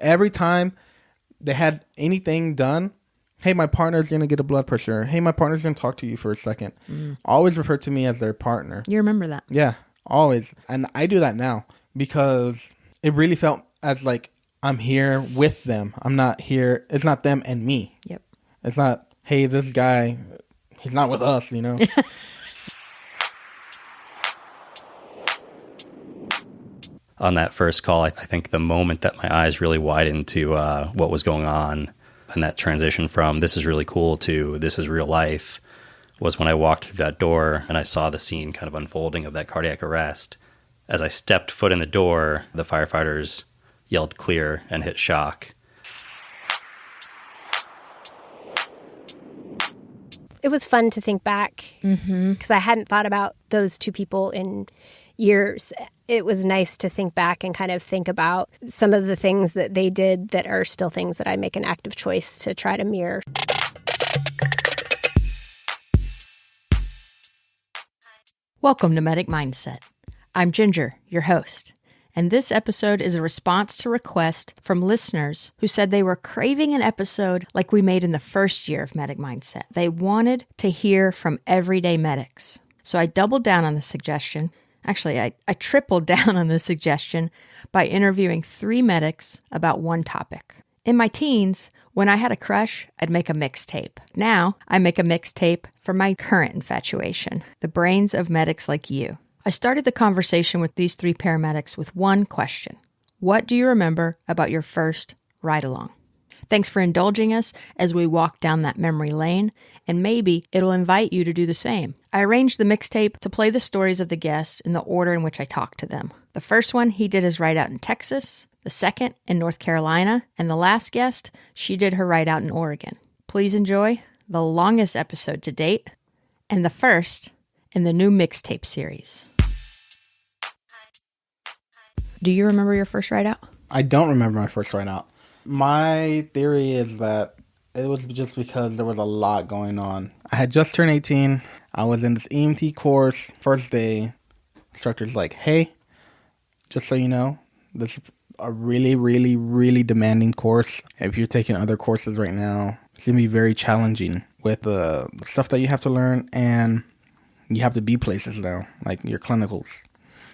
every time they had anything done, hey, my partner's going to get a blood pressure. Hey, my partner's going to talk to you for a second. Always refer to me as their partner. You remember that? Yeah, always. And I do that now because it really felt as like I'm here with them. I'm not here. It's not them and me. Yep. It's not, hey, this guy, he's not with us, you know? On that first call, I think the moment that my eyes really widened to what was going on, and that transition from this is really cool to this is real life, was when I walked through that door and I saw the scene kind of unfolding of that cardiac arrest. As I stepped foot in the door, the firefighters yelled clear and hit shock. It was fun to think back because I hadn't thought about those two people in years. It was nice to think back and kind of think about some of the things that they did that are still things that I make an active choice to try to mirror. Welcome to Medic Mindset. I'm Ginger, your host, and this episode is a response to request from listeners who said they were craving an episode like we made in the first year of Medic Mindset. They wanted to hear from everyday medics. So I doubled down on the suggestion. Actually, I tripled down on the suggestion by interviewing 3 medics about one topic. In my teens, when I had a crush, I'd make a mixtape. Now, I make a mixtape for my current infatuation, the brains of medics like you. I started the conversation with these 3 paramedics with one question. What do you remember about your first ride-along? Thanks for indulging us as we walk down that memory lane, and maybe it'll invite you to do the same. I arranged the mixtape to play the stories of the guests in the order in which I talked to them. The first one, he did his ride out in Texas, the second in North Carolina, and the last guest, she did her ride out in Oregon. Please enjoy the longest episode to date, and the first in the new Mixtape Series. Do you remember your first ride out? I don't remember my first ride out. My theory is that it was just because there was a lot going on. I had just turned 18. I was in this EMT course. First day, instructor's like, hey, just so you know, this is a really, really, really demanding course. If you're taking other courses right now, it's going to be very challenging with the stuff that you have to learn, and you have to be places now, like your clinicals.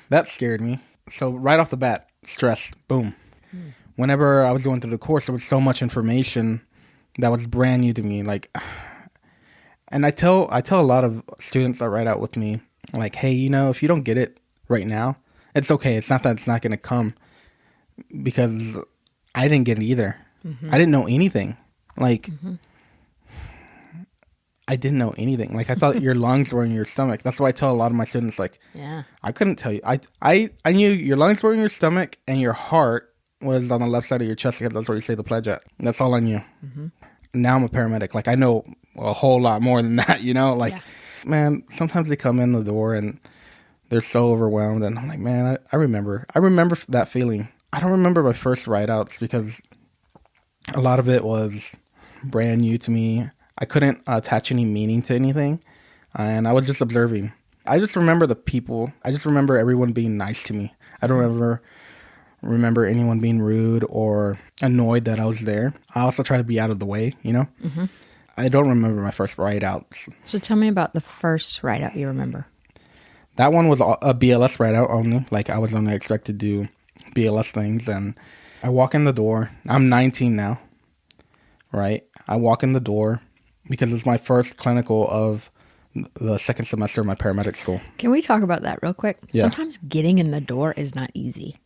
That scared me. So right off the bat, stress, boom. Whenever I was going through the course, there was so much information that was brand new to me. Like, and I tell a lot of students that ride out with me, like, hey, you know, if you don't get it right now, it's okay. It's not that it's not going to come, because I didn't get it either. I didn't know anything. Like, I didn't know anything. Like, I thought your lungs were in your stomach. That's why I tell a lot of my students, like, yeah, I couldn't tell you. I knew your lungs were in your stomach and your heart was on the left side of your chest, because that's where you say the pledge at. That's all I knew. Now I'm a paramedic. Like, I know a whole lot more than that, you know? Like, man, sometimes they come in the door and they're so overwhelmed, and I'm like, man, I remember that feeling. I don't remember my first ride outs because a lot of it was brand new to me. I couldn't attach any meaning to anything, and I was just observing. I just remember the people. I just remember everyone being nice to me. I don't remember anyone being rude or annoyed that I was there. I also try to be out of the way, you know? I don't remember my first ride outs. So tell me about the first ride out you remember. That one was a BLS ride out only. Like, I was only expected to do BLS things, and I walk in the door. I'm 19 now, right? I walk in the door because it's my first clinical of the second semester of my paramedic school. Can we talk about that real quick? Yeah. Sometimes getting in the door is not easy.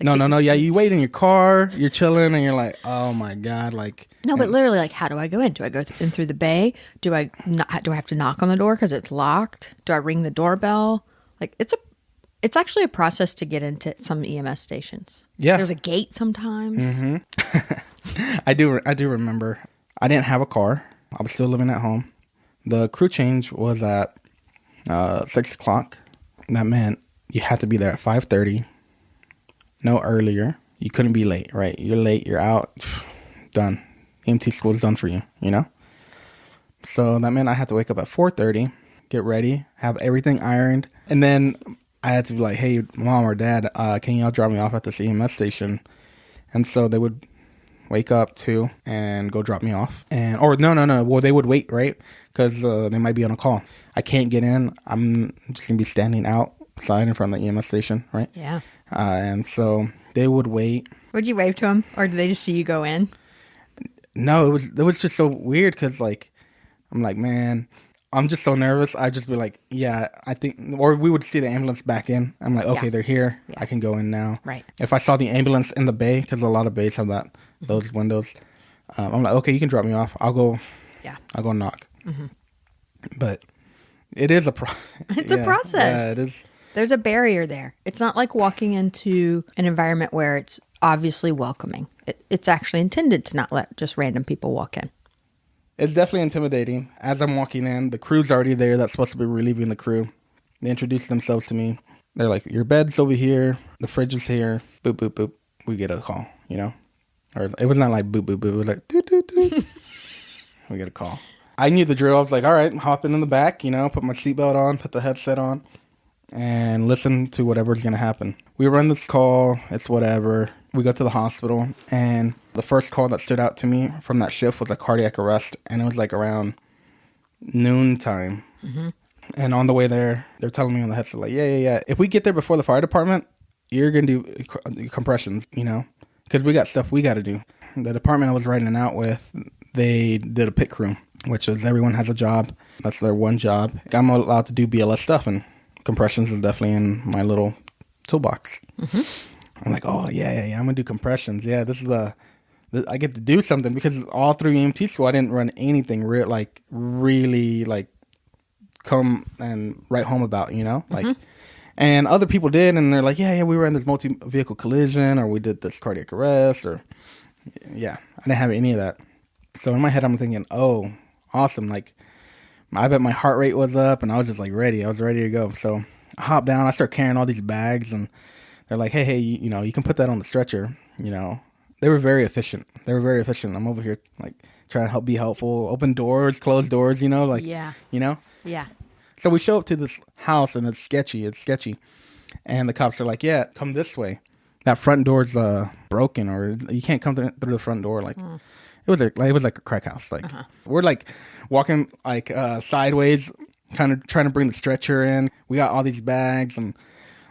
Like, no. Yeah, you wait in your car, you're chilling, and you're like, oh my God. Like, no, but literally, like, how do I go in? Do I go in through the bay? Do I have to knock on the door because it's locked? Do I ring the doorbell? Like, it's actually a process to get into some EMS stations. Yeah. There's a gate sometimes. I do remember. I didn't have a car. I was still living at home. The crew change was at 6 o'clock. That meant you had to be there at 5:30. No earlier. You couldn't be late, right? You're late, you're out, done. EMT school's done for you, you know? So that meant I had to wake up at 4:30, get ready, have everything ironed. And then I had to be like, hey, mom or dad, can y'all drop me off at this EMS station? And so they would wake up too, and go drop me off. Or no. Well, they would wait, right? Because they might be on a call. I can't get in. I'm just going to be standing outside in front of the EMS station, right? Yeah. And so they would wait. Would you wave to them, or did they just see you go in? No, it was just so weird because, like, I'm like, man, I'm just so nervous. I'd just be like, yeah, I think, or we would see the ambulance back in. I'm like, okay, they're here. Yeah. I can go in now. Right. If I saw the ambulance in the bay, because a lot of bays have that, those windows, I'm like, okay, you can drop me off. I'll go knock. Mm-hmm. But it is a process. It's a process. Yeah, it is. There's a barrier there. It's not like walking into an environment where it's obviously welcoming. It's actually intended to not let just random people walk in. It's definitely intimidating. As I'm walking in, the crew's already there that's supposed to be relieving the crew. They introduce themselves to me. They're like, your bed's over here. The fridge is here. Boop, boop, boop. We get a call, you know? Or it was not like boop, boop, boop. It was like, doot, doot, doot. We get a call. I knew the drill. I was like, all right, hopping in the back, you know, put my seatbelt on, put the headset on, and listen to whatever's going to happen. We run this call. It's whatever. We go to the hospital, and the first call that stood out to me from that shift was a cardiac arrest, and it was like around noon time. Mm-hmm. And on the way there, they're telling me on the headset, like, yeah. If we get there before the fire department, you're going to do compressions, you know, because we got stuff we got to do. The department I was riding it out with, they did a pit crew, which is everyone has a job. That's their one job. I'm allowed to do BLS stuff, and compressions is definitely in my little toolbox. Mm-hmm. I'm like, oh, yeah, I'm going to do compressions. Yeah, this is I get to do something, because all through EMT school, I didn't run anything really come and write home about, you know? Like, mm-hmm. And other people did, and they're like, yeah, we were in this multi-vehicle collision, or we did this cardiac arrest, or, yeah, I didn't have any of that. So in my head, I'm thinking, oh, awesome. Like, I bet my heart rate was up, and I was just like ready. I was ready to go. So I hop down, I start carrying all these bags, and they're like, hey, you know, you can put that on the stretcher, you know. They were very efficient. I'm over here, like, trying to help be helpful. Open doors, close doors, you know, like, yeah. You know? Yeah. So we show up to this house, and it's sketchy. And the cops are like, yeah, come this way. That front door's broken, or you can't come through the front door. Like, it was like a crack house. Like, we're like walking like sideways, kind of trying to bring the stretcher in. We got all these bags, and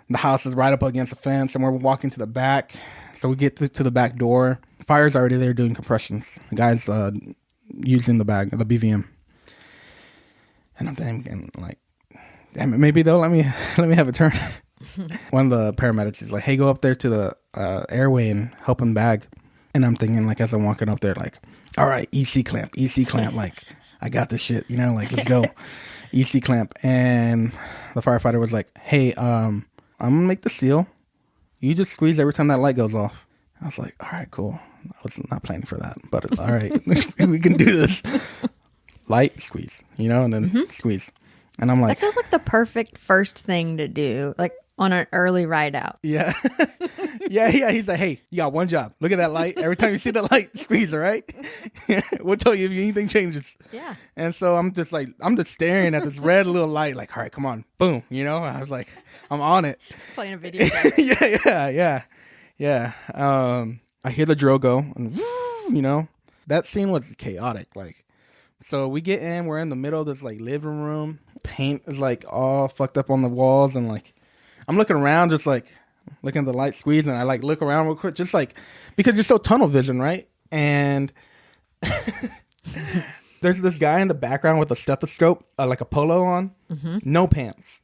the house is right up against a fence, and we're walking to the back. So we get to the back door. Fire's already there doing compressions. The guy's using the BVM. And I'm thinking, like, damn it, maybe they'll let me have a turn. One of the paramedics is like, hey, go up there to the airway and help him bag. And I'm thinking, like, as I'm walking up there, like, all right, EC clamp. Like, I got this shit, you know, like, let's go. EC clamp. And the firefighter was like, hey, I'm going to make the seal. You just squeeze every time that light goes off. I was like, all right, cool. I was not planning for that, but all right, we can do this. Light, squeeze, you know, and then squeeze. And I'm like, that feels like the perfect first thing to do, like on an early ride out. Yeah. Yeah. He's like, hey, you got one job. Look at that light. Every time you see that light, squeeze, all right? We'll tell you if anything changes. Yeah. And so I'm just staring at this red little light, like, all right, come on. Boom. You know, I was like, I'm on it. Playing a video game. Yeah. I hear the drill go, and you know, that scene was chaotic. Like, so we get in, we're in the middle of this like living room. Paint is like all fucked up on the walls, and like, I'm looking around, just like looking at the light squeeze, and I like look around real quick, just like, because you're so tunnel vision, right? And there's this guy in the background with a stethoscope, like a polo on, no pants.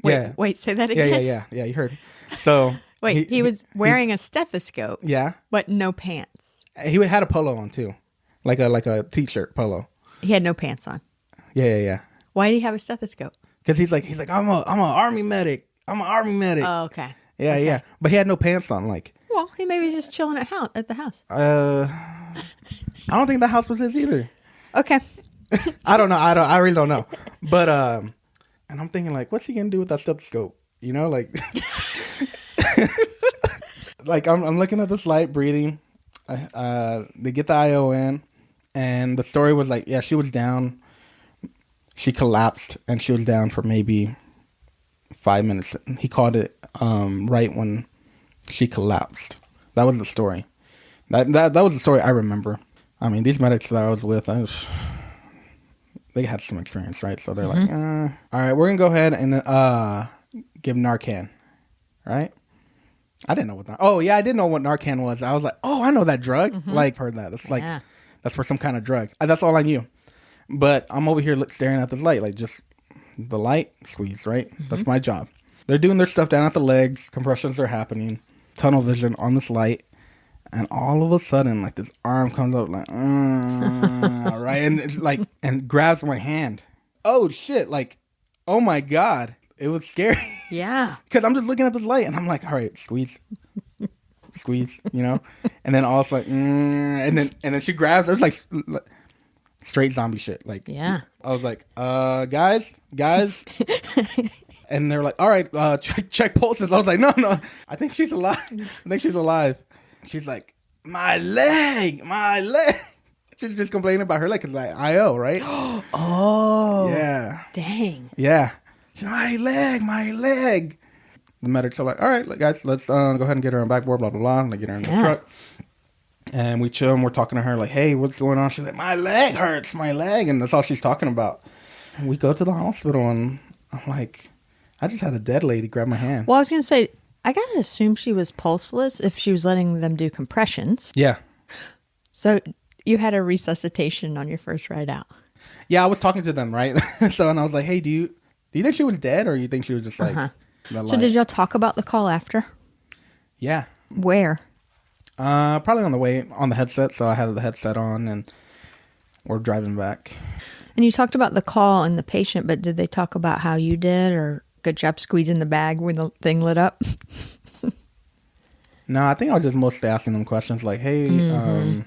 Wait, say that again. Yeah. You heard. So wait, he was wearing a stethoscope. Yeah, but no pants. He had a polo on too, like a t-shirt polo. He had no pants on. Yeah. Why did he have a stethoscope? Because he's like I'm an army medic. Oh, okay. Yeah. But he had no pants on. Like, well, he maybe was just chilling at the house. I don't think the house was his either. Okay. I don't know. I really don't know. But and I'm thinking, like, what's he gonna do with that stethoscope? You know, like, like I'm looking at this light, breathing. They get the IO in, and the story was like, yeah, she was down. She collapsed, and she was down for maybe 5 minutes. He called it right when she collapsed. That was the story. That was the story I remember. I mean, these medics that I was with, they had some experience, right? So they're like, all right, we're going to go ahead and give Narcan, right? I didn't know what I didn't know what Narcan was. I was like, oh, I know that drug. Like, heard that. That's like, that's for some kind of drug. That's all I knew. But I'm over here staring at this light, like just the light squeeze, right? That's my job. They're doing their stuff down at the legs. Compressions are happening. Tunnel vision on this light. And all of a sudden, like, this arm comes up, like, right? And it's like, and grabs my hand. Oh, shit. Like, oh, my God. It was scary. Yeah. Because I'm just looking at this light, and I'm like, all right, squeeze. Squeeze, you know? And then all of a sudden, and then she grabs. It was like straight zombie shit. Like, yeah. I was like, guys. And they're like, all right, check pulses. I was like, no. I think she's alive. She's like, my leg. She's just complaining about her leg because like IO, right? Oh. Yeah. Dang. Yeah. She's like, my leg. The medics are like, all right, guys, let's go ahead and get her on backboard, blah, blah, blah. And they get her in the truck. And we chill and we're talking to her like, hey, what's going on? She's like, my leg hurts, my leg. And that's all she's talking about. And we go to the hospital and I'm like, I just had a dead lady grab my hand. Well, I was going to say, I got to assume she was pulseless if she was letting them do compressions. Yeah. So you had a resuscitation on your first ride out. Yeah, I was talking to them, right? So, and I was like, hey, do you think she was dead or you think she was just like... So did y'all talk about the call after? Yeah. Where? Probably on the way, on the headset. So I had the headset on and we're driving back. And you talked about the call and the patient, but did they talk about how you did or good job squeezing the bag when the thing lit up? No, I think I was just mostly asking them questions like, hey,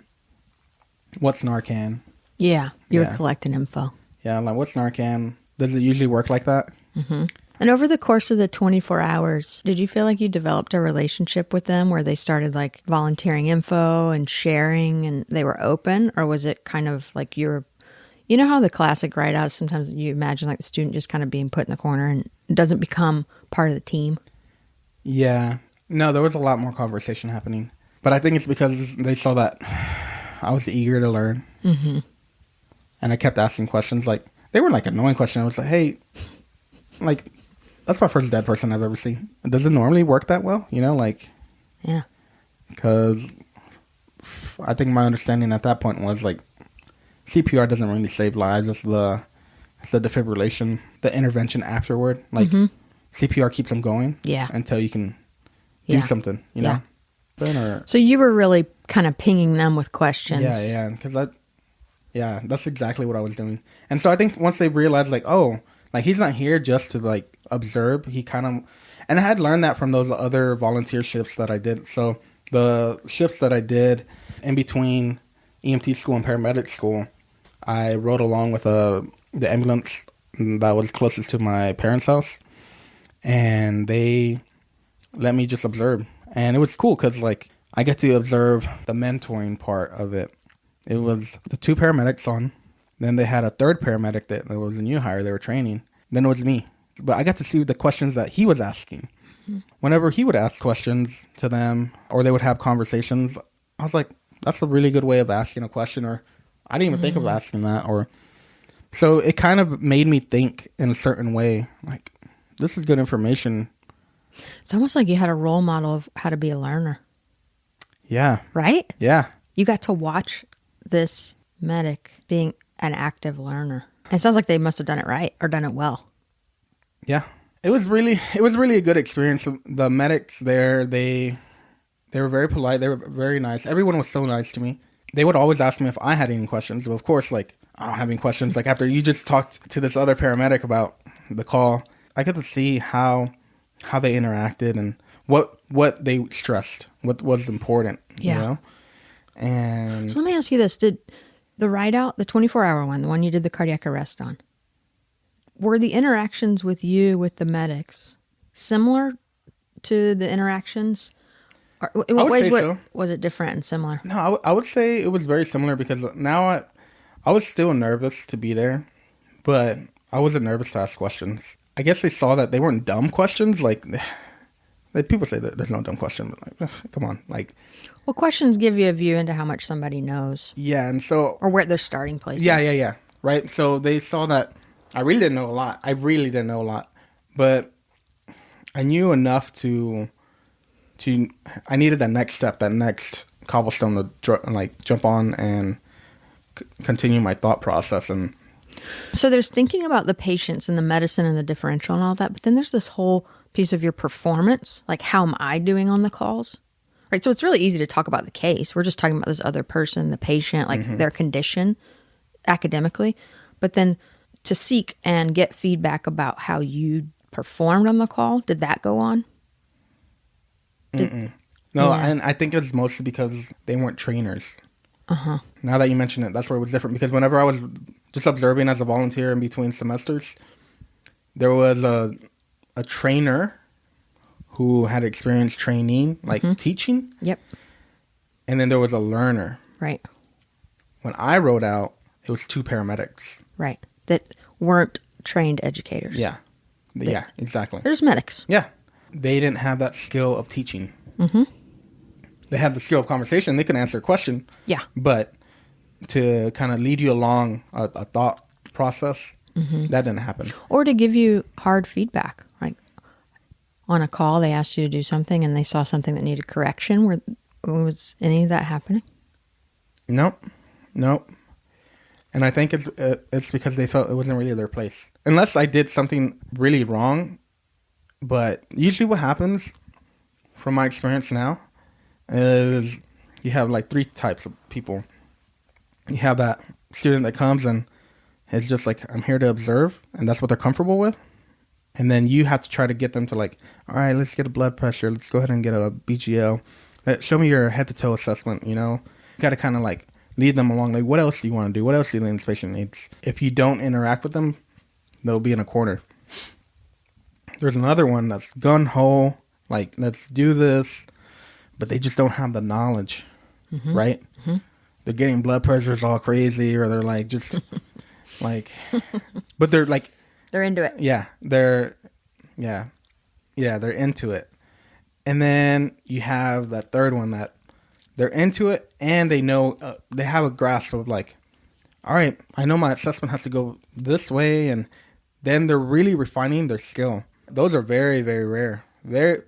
what's Narcan? Yeah, you were collecting info. Yeah, I'm like, what's Narcan? Does it usually work like that? Mm-hmm. And over the course of the 24 hours, did you feel like you developed a relationship with them where they started like volunteering info and sharing and they were open? Or was it kind of like you know how the classic ride out, sometimes you imagine like the student just kind of being put in the corner and doesn't become part of the team? Yeah. No, there was a lot more conversation happening. But I think it's because they saw that I was eager to learn. Mm-hmm. And I kept asking questions. Like, they were like annoying questions. I was like, hey, like, that's my first dead person I've ever seen. Does it normally work that well? You know, like... Yeah. Because I think my understanding at that point was, like, CPR doesn't really save lives. It's the defibrillation, the intervention afterward. Like, CPR keeps them going. Yeah. Until you can do something, you know? So you were really kind of pinging them with questions. Yeah. Because that's exactly what I was doing. And so I think once they realized, like, oh... Like, he's not here just to, like, observe. He kind of... And I had learned that from those other volunteer shifts that I did. So, the shifts that I did in between EMT school and paramedic school, I rode along with the ambulance that was closest to my parents' house. And they let me just observe. And it was cool because, like, I get to observe the mentoring part of it. It was the 2 paramedics on. Then they had a 3rd paramedic that was a new hire. They were training. Then it was me. But I got to see the questions that he was asking. Mm-hmm. Whenever he would ask questions to them or they would have conversations, I was like, that's a really good way of asking a question. Or I didn't even think of asking that. So it kind of made me think in a certain way. Like, this is good information. It's almost like you had a role model of how to be a learner. Yeah. Right? Yeah. You got to watch this medic being an active learner. And it sounds like they must have done it right or done it well. Yeah. It was really a good experience. The medics there, they were very polite. They were very nice. Everyone was so nice to me. They would always ask me if I had any questions. But of course, like, I don't have any questions. Like, after you just talked to this other paramedic about the call, I got to see how they interacted and what they stressed, what was important, you know? And so let me ask you this. Did the ride out, the 24-hour one, the one you did the cardiac arrest on, were the interactions with you, with the medics, similar to the interactions? Or in what ways was it different and similar? No, I would say it was very similar because now I was still nervous to be there, but I wasn't nervous to ask questions. I guess they saw that they weren't dumb questions. Like people say that there's no dumb question, but like, come on. Like, Well, questions give you a view into how much somebody knows Yeah, and so or where their starting place yeah, is. yeah. Right. So they saw that I really didn't know a lot. But I knew enough to I needed that next step, that next cobblestone to jump on and continue my thought process. And So there's thinking about the patients and the medicine and the differential and all that, but then there's this whole piece of your performance, like how am I doing on the calls? Right. So it's really easy to talk about the case. We're just talking about this other person, the patient, like their condition academically. But then to seek and get feedback about how you performed on the call, did that go on? No, Yeah. and I think it's mostly because they weren't trainers. Now that you mention it, that's where it was different. Because whenever I was just observing as a volunteer in between semesters, there was a trainer who had experience training, like teaching. Yep. And then there was a learner. Right. When I wrote out, it was 2 paramedics. Right. That weren't trained educators. Yeah. Yeah, exactly. They're just medics. Yeah. They didn't have that skill of teaching. They had the skill of conversation. They could answer a question. Yeah. But to kind of lead you along a thought process, that didn't happen. Or to give you hard feedback. Like on a call, they asked you to do something and they saw something that needed correction. Was any of that happening? Nope. And I think it's because they felt it wasn't really their place. Unless I did something really wrong. But usually what happens, from my experience now, is you have like 3 types of people. You have that student that comes and is just like, I'm here to observe, and that's what they're comfortable with. And then you have to try to get them to like, all right, let's get a blood pressure. Let's go ahead and get a BGO. Show me your head to toe assessment, you know. You got to kind of like lead them along. Like, what else do you want to do? What else do you think this patient needs? If you don't interact with them, they'll be in a corner. There's another one that's gun-ho, like, let's do this, but they just don't have the knowledge, right? They're getting blood pressures all crazy, or they're like, just, like, but they're like... They're into it. Yeah, they're into it. And then you have that third one that they're into it, and they know, they have a grasp of like, all right, I know my assessment has to go this way, and then they're really refining their skill. Those are very, very rare.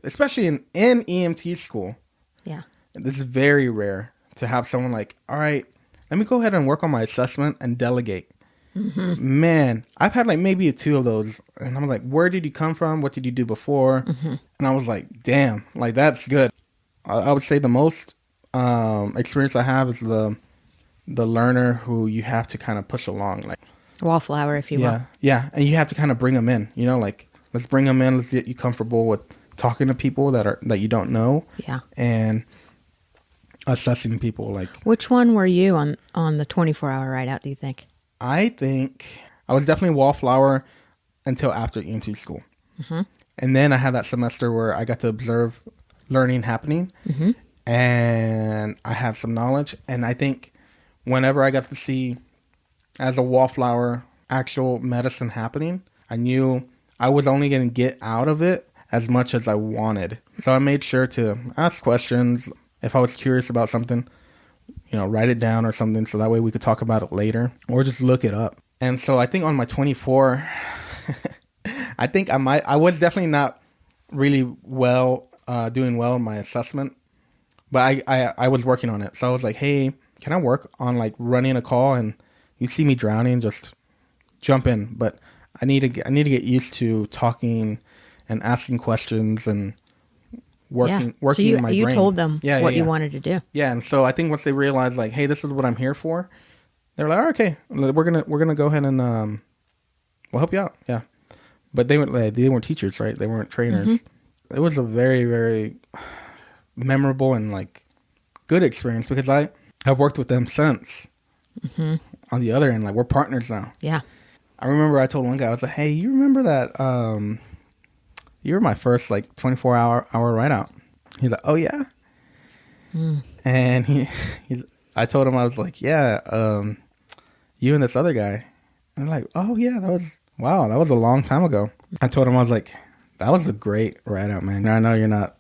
Especially in EMT school. Yeah. This is very rare to have someone like, all right, let me go ahead and work on my assessment and delegate. Man, I've had like maybe 2 of those. And I'm like, where did you come from? What did you do before? And I was like, damn, like that's good. I would say the most experience I have is the learner who you have to kind of push along. Like Wallflower, if you will. Yeah. And you have to kind of bring them in, you know, like, let's bring them in. Let's get you comfortable with talking to people that you don't know. Yeah. And assessing people. Like, Which one were you on the 24-hour ride out, do you think? I think I was definitely wallflower until after EMT school. And then I had that semester where I got to observe learning happening. And I have some knowledge. And I think whenever I got to see, as a wallflower, actual medicine happening, I knew I was only going to get out of it as much as I wanted. So I made sure to ask questions. If I was curious about something, you know, write it down or something, so that way we could talk about it later or just look it up. And so I think on my 24, I think I was definitely not really doing well in my assessment, but I was working on it. So I was like, hey, can I work on like running a call? And you see me drowning, just jump in. But I need to get used to talking and asking questions and working so in my brain. You told them what you wanted to do. Yeah, and so I think once they realized like, hey, this is what I'm here for, they're like, oh, okay, we're gonna go ahead and we'll help you out. Yeah, but they weren't teachers, right? They weren't trainers. It was a very, very memorable and like good experience because I have worked with them since. On the other end, like, we're partners now. Yeah. I remember I told one guy, I was like, hey, you remember that you were my first like 24-hour ride out. He's like, oh yeah. And I told him, I was like, yeah, you and this other guy. And they're like, oh yeah, that was a long time ago. I told him, I was like, that was a great ride out, man. I know you're not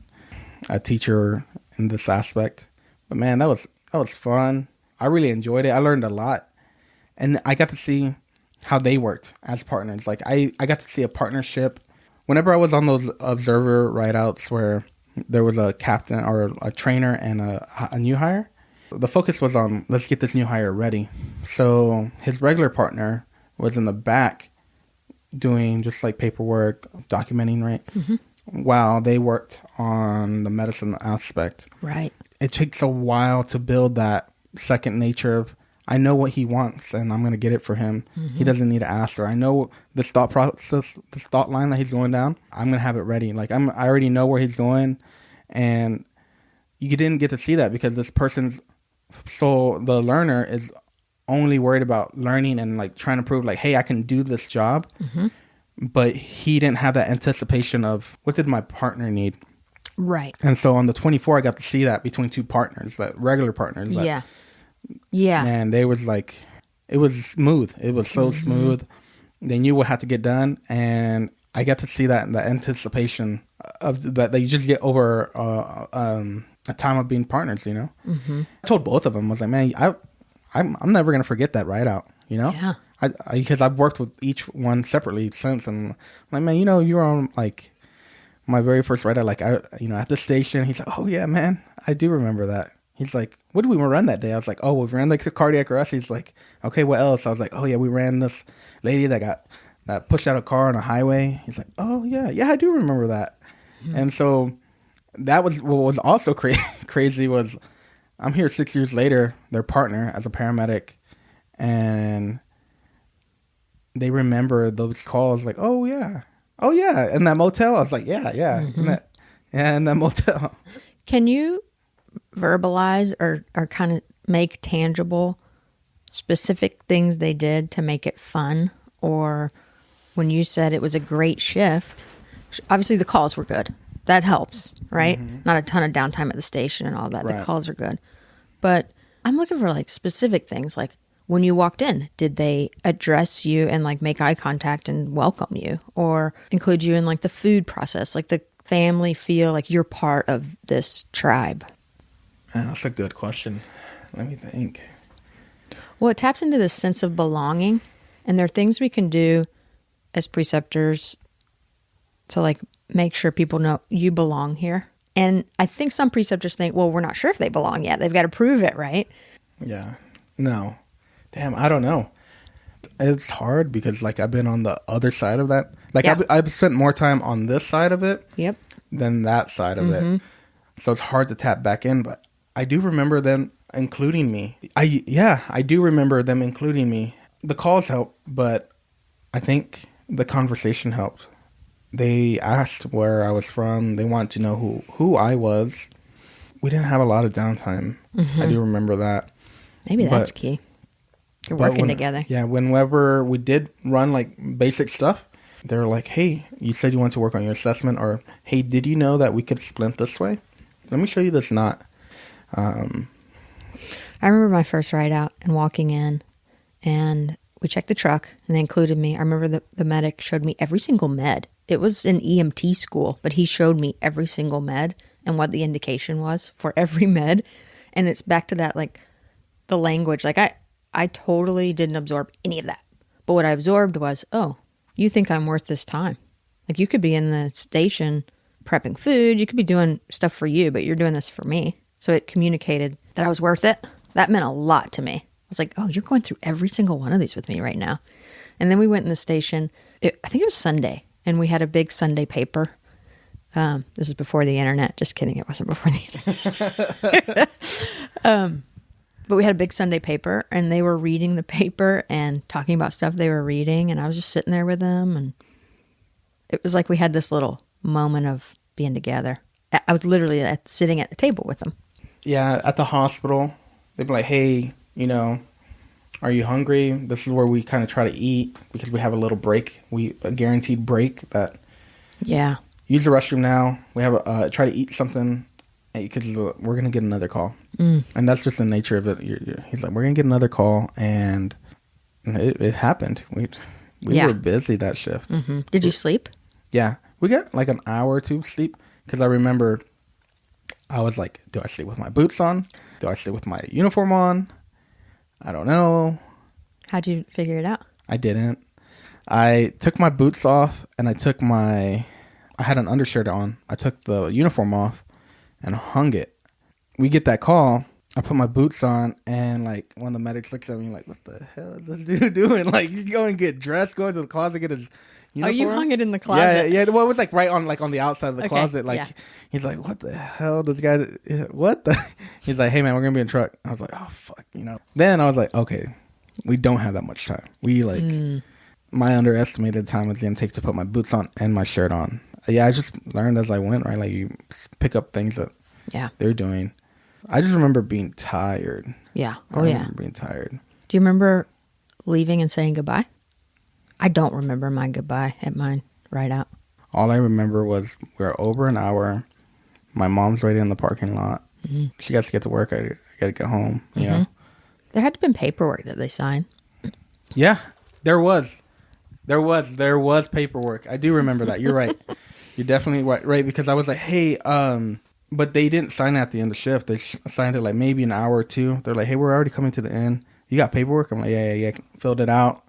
a teacher in this aspect, But man, that was fun. I really enjoyed it. I learned a lot. And I got to see how they worked as partners. Like I got to see a partnership. Whenever I was on those observer rideouts where there was a captain or a trainer and a new hire, the focus was on, let's get this new hire ready. So his regular partner was in the back doing just like paperwork, documenting, right? While they worked on the medicine aspect. Right. It takes a while to build that second nature of, I know what he wants and I'm going to get it for him. He doesn't need to ask, or I know this thought process, this thought line that he's going down. I'm going to have it ready. Like I already know where he's going. And you didn't get to see that because so the learner is only worried about learning and like trying to prove like, hey, I can do this job. But he didn't have that anticipation of, what did my partner need? Right. And so on the 24, I got to see that between two partners, that regular partners. That, yeah. Man, they was like, it was smooth. It was so smooth. They knew what had to get done. And I got to see that, the anticipation of that you just get over a time of being partners, you know? I told both of them, I was like, man, I'm never going to forget that ride out, you know? Yeah. Because I've worked with each one separately since. And I'm like, man, you know, you were on like my very first ride out, like, at the station. He's like, oh, yeah, man, I do remember that. He's like, what did we run that day? I was like, oh, we ran like the cardiac arrest. He's like, okay, what else? I was like, oh, yeah, we ran this lady that pushed out a car on a highway. He's like, oh, yeah, I do remember that. And so that was what was also crazy was I'm here 6 years later, their partner as a paramedic, and they remember those calls like, oh, yeah, in that motel. I was like, yeah, in that motel. Can you verbalize or kind of make tangible specific things they did to make it fun? Or when you said it was a great shift, obviously the calls were good. That helps, right? Not a ton of downtime at the station and all that. Right. The calls are good. But I'm looking for like specific things. Like when you walked in, did they address you and like make eye contact and welcome you, or include you in like the food process, like the family feel like you're part of this tribe? That's a good question. Let me think. Well, it taps into this sense of belonging, and there are things we can do as preceptors to like make sure people know you belong here. And I think some preceptors think, well, we're not sure if they belong yet. They've got to prove it, right? Yeah. No. Damn, I don't know. It's hard because like I've been on the other side of that. Like I've spent more time on this side of it than that side of it. So it's hard to tap back in, but I do remember them including me. I do remember them including me. The calls helped, but I think the conversation helped. They asked where I was from. They wanted to know who I was. We didn't have a lot of downtime. I do remember that. Maybe that's key. You're working together. Yeah, whenever we did run like basic stuff, they were like, hey, you said you want to work on your assessment, or hey, did you know that we could splint this way? Let me show you this knot. I remember my first ride out and walking in, and we checked the truck and they included me. I remember the medic showed me every single med. It was an EMT school, but he showed me every single med and what the indication was for every med. And it's back to that, like the language. Like I totally didn't absorb any of that. But what I absorbed was, oh, you think I'm worth this time. Like you could be in the station prepping food. You could be doing stuff for you, but you're doing this for me. So it communicated that I was worth it. That meant a lot to me. I was like, oh, you're going through every single one of these with me right now. And then we went in the station. I think it was Sunday. And we had a big Sunday paper. This is before the internet. Just kidding. It wasn't before the internet. But we had a big Sunday paper, and they were reading the paper and talking about stuff they were reading. And I was just sitting there with them. And it was like we had this little moment of being together. I was literally sitting at the table with them. Yeah, at the hospital, they'd be like, hey, are you hungry? This is where we kind of try to eat because we have a little break. A guaranteed break that. Yeah. Use the restroom now. We have try to eat something because we're going to get another call. And that's just the nature of it. He's like, we're going to get another call. And it happened. We were busy that shift. Mm-hmm. Did you sleep? Yeah. We got like an hour or two sleep because I remember I was like, do I sleep with my boots on Do I sit with my uniform on? I don't know. How'd you figure it out? I didn't. I took my boots off and I had an undershirt on. I took the uniform off and hung it. We get that call. I put my boots on and like one of the medics looks at me like, what the hell is this dude doing? Like he's going to get dressed, going to the closet, get his uniform. Oh, you hung it in the closet? Yeah. Well, it was like right on the outside of the closet. Like he's like, what the hell? This guy, what the? He's like, hey man, we're going to be in a truck. I was like, oh fuck, Then I was like, okay, we don't have that much time. We like, my underestimated time was going to take to put my boots on and my shirt on. Yeah, I just learned as I went, right? Like you pick up things that they're doing. I just remember being tired. Yeah. I remember being tired. Do you remember leaving and saying goodbye? I don't remember my goodbye at mine ride out. All I remember was we were over an hour. My mom's waiting in the parking lot. Mm-hmm. She got to get to work. I got to get home. You know, there had to have been paperwork that they signed. Yeah, there was paperwork. I do remember that. You're right. You're definitely right because I was like, hey, but they didn't sign it at the end of the shift. They signed it like maybe an hour or two. They're like, hey, we're already coming to the end. You got paperwork? I'm like, yeah. Filled it out.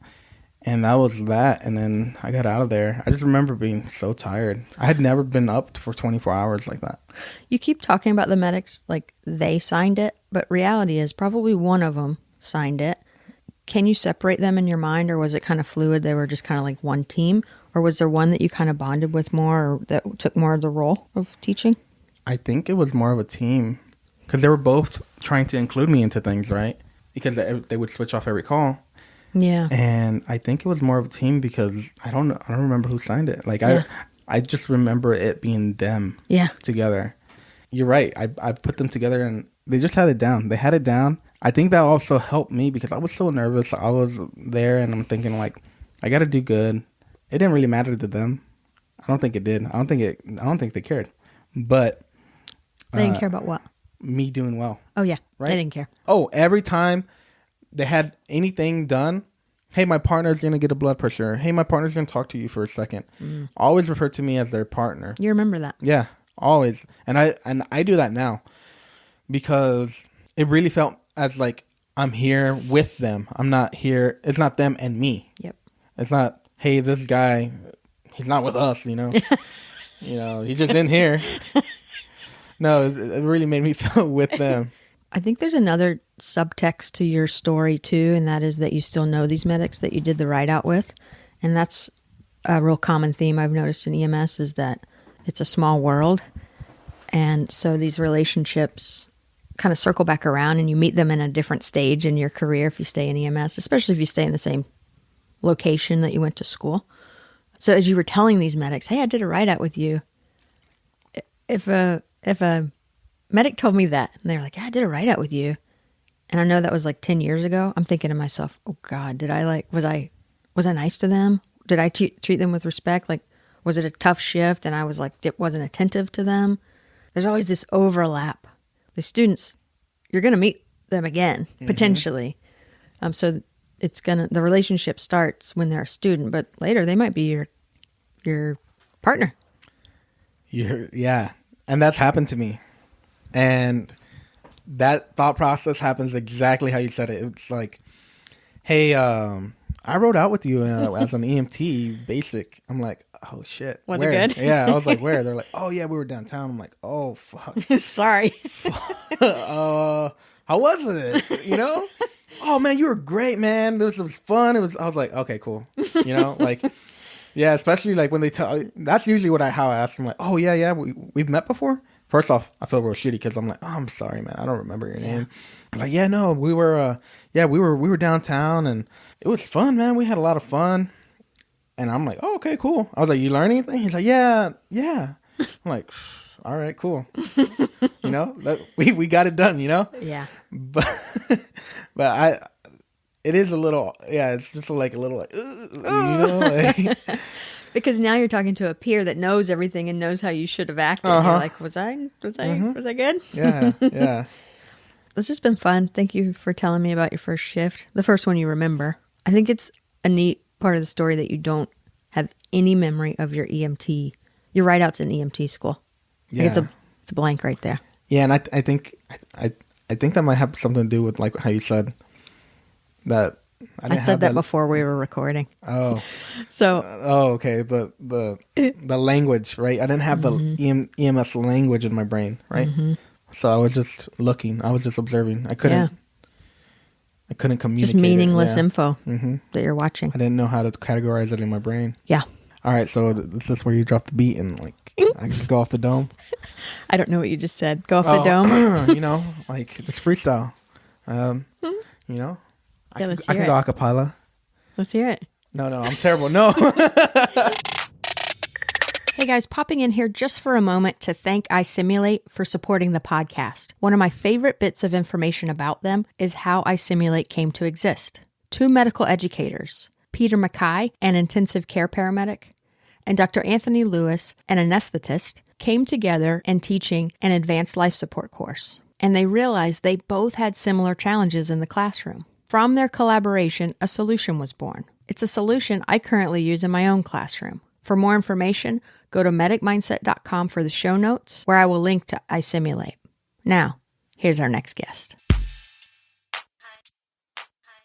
And that was that. And then I got out of there. I just remember being so tired. I had never been up for 24 hours like that. You keep talking about the medics like they signed it, but reality is probably one of them signed it. Can you separate them in your mind, or was it kind of fluid? They were just kind of like one team? Or was there one that you kind of bonded with more, or that took more of the role of teaching? I think it was more of a team because they were both trying to include me into things, right? Because they would switch off every call. Yeah. And I think it was more of a team because I don't remember who signed it. Like I just remember it being them together. You're right. I put them together and they just had it down. They had it down. I think that also helped me because I was so nervous. I was there and I'm thinking like, I got to do good. It didn't really matter to them. I don't think it did. I don't think they cared. But they didn't care about what? Me doing well. Oh yeah. Right? They didn't care. Oh, every time they had anything done, hey, my partner's going to get a blood pressure. Hey, my partner's going to talk to you for a second. Always refer to me as their partner. You remember that? Yeah, always. And I do that now because it really felt as like I'm here with them. I'm not here. It's not them and me. Yep. It's not, hey, this guy, he's not with us, he's just in here. No, it really made me feel with them. I think there's another subtext to your story too, and that is that you still know these medics that you did the ride out with. And that's a real common theme I've noticed in EMS is that it's a small world. And so these relationships kind of circle back around and you meet them in a different stage in your career if you stay in EMS, especially if you stay in the same location that you went to school. So as you were telling these medics, hey, I did a ride out with you. If a medic told me that and they were like, yeah, I did a ride out with you. And I know that was like 10 years ago. I'm thinking to myself, oh God, did I was I nice to them? Did I treat them with respect? Like, was it a tough shift? And I was like, wasn't attentive to them. There's always this overlap. The students, you're going to meet them again, potentially. So the relationship starts when they're a student, but later they might be your partner. Yeah. And that's happened to me. And that thought process happens exactly how you said it. It's like, hey, I rode out with you as an EMT basic. I'm like, oh shit. Was where? it good? Yeah, I was like, where? They're like, oh yeah, we were downtown. I'm like, oh fuck. Sorry. How was it? Oh man, you were great, man. This was fun. I was like, okay, cool. Like, yeah, especially like when they tell. That's usually how I ask them. Like, oh yeah, we've met before. First off, I feel real shitty because I'm like, oh, I'm sorry, man. I don't remember your name. I'm like, yeah, no, we were downtown and it was fun, man. We had a lot of fun. And I'm like, oh, okay, cool. I was like, you learn anything? He's like, yeah. I'm like, all right, cool. We got it done, Yeah. But it is a little, it's just like a little like, Because now you're talking to a peer that knows everything and knows how you should have acted. You're like, was I good? Yeah. This has been fun. Thank you for telling me about your first shift. The first one you remember. I think it's a neat part of the story that you don't have any memory of your EMT. Your ride out's in EMT school. Yeah. Like it's a blank right there. Yeah, and I think I think that might have something to do with like how you said that. I said that before we were recording. Oh, so okay. The language, right? I didn't have the EMS language in my brain, right? So I was just looking. I was just observing. I couldn't communicate. Just meaningless info that you're watching. I didn't know how to categorize it in my brain. Yeah. All right, so this is where you drop the beat and like I just go off the dome. I don't know what you just said. Go off the dome. You know, like just freestyle. You know, I can go a cappella. Let's hear it. No, I'm terrible. No. Hey guys, popping in here just for a moment to thank iSimulate for supporting the podcast. One of my favorite bits of information about them is how iSimulate came to exist. 2 medical educators, Peter Mackay, an intensive care paramedic, and Dr. Anthony Lewis, an anesthetist, came together and teaching an advanced life support course. And they realized they both had similar challenges in the classroom. From their collaboration, a solution was born. It's a solution I currently use in my own classroom. For more information, go to medicmindset.com for the show notes, where I will link to iSimulate. Now, here's our next guest.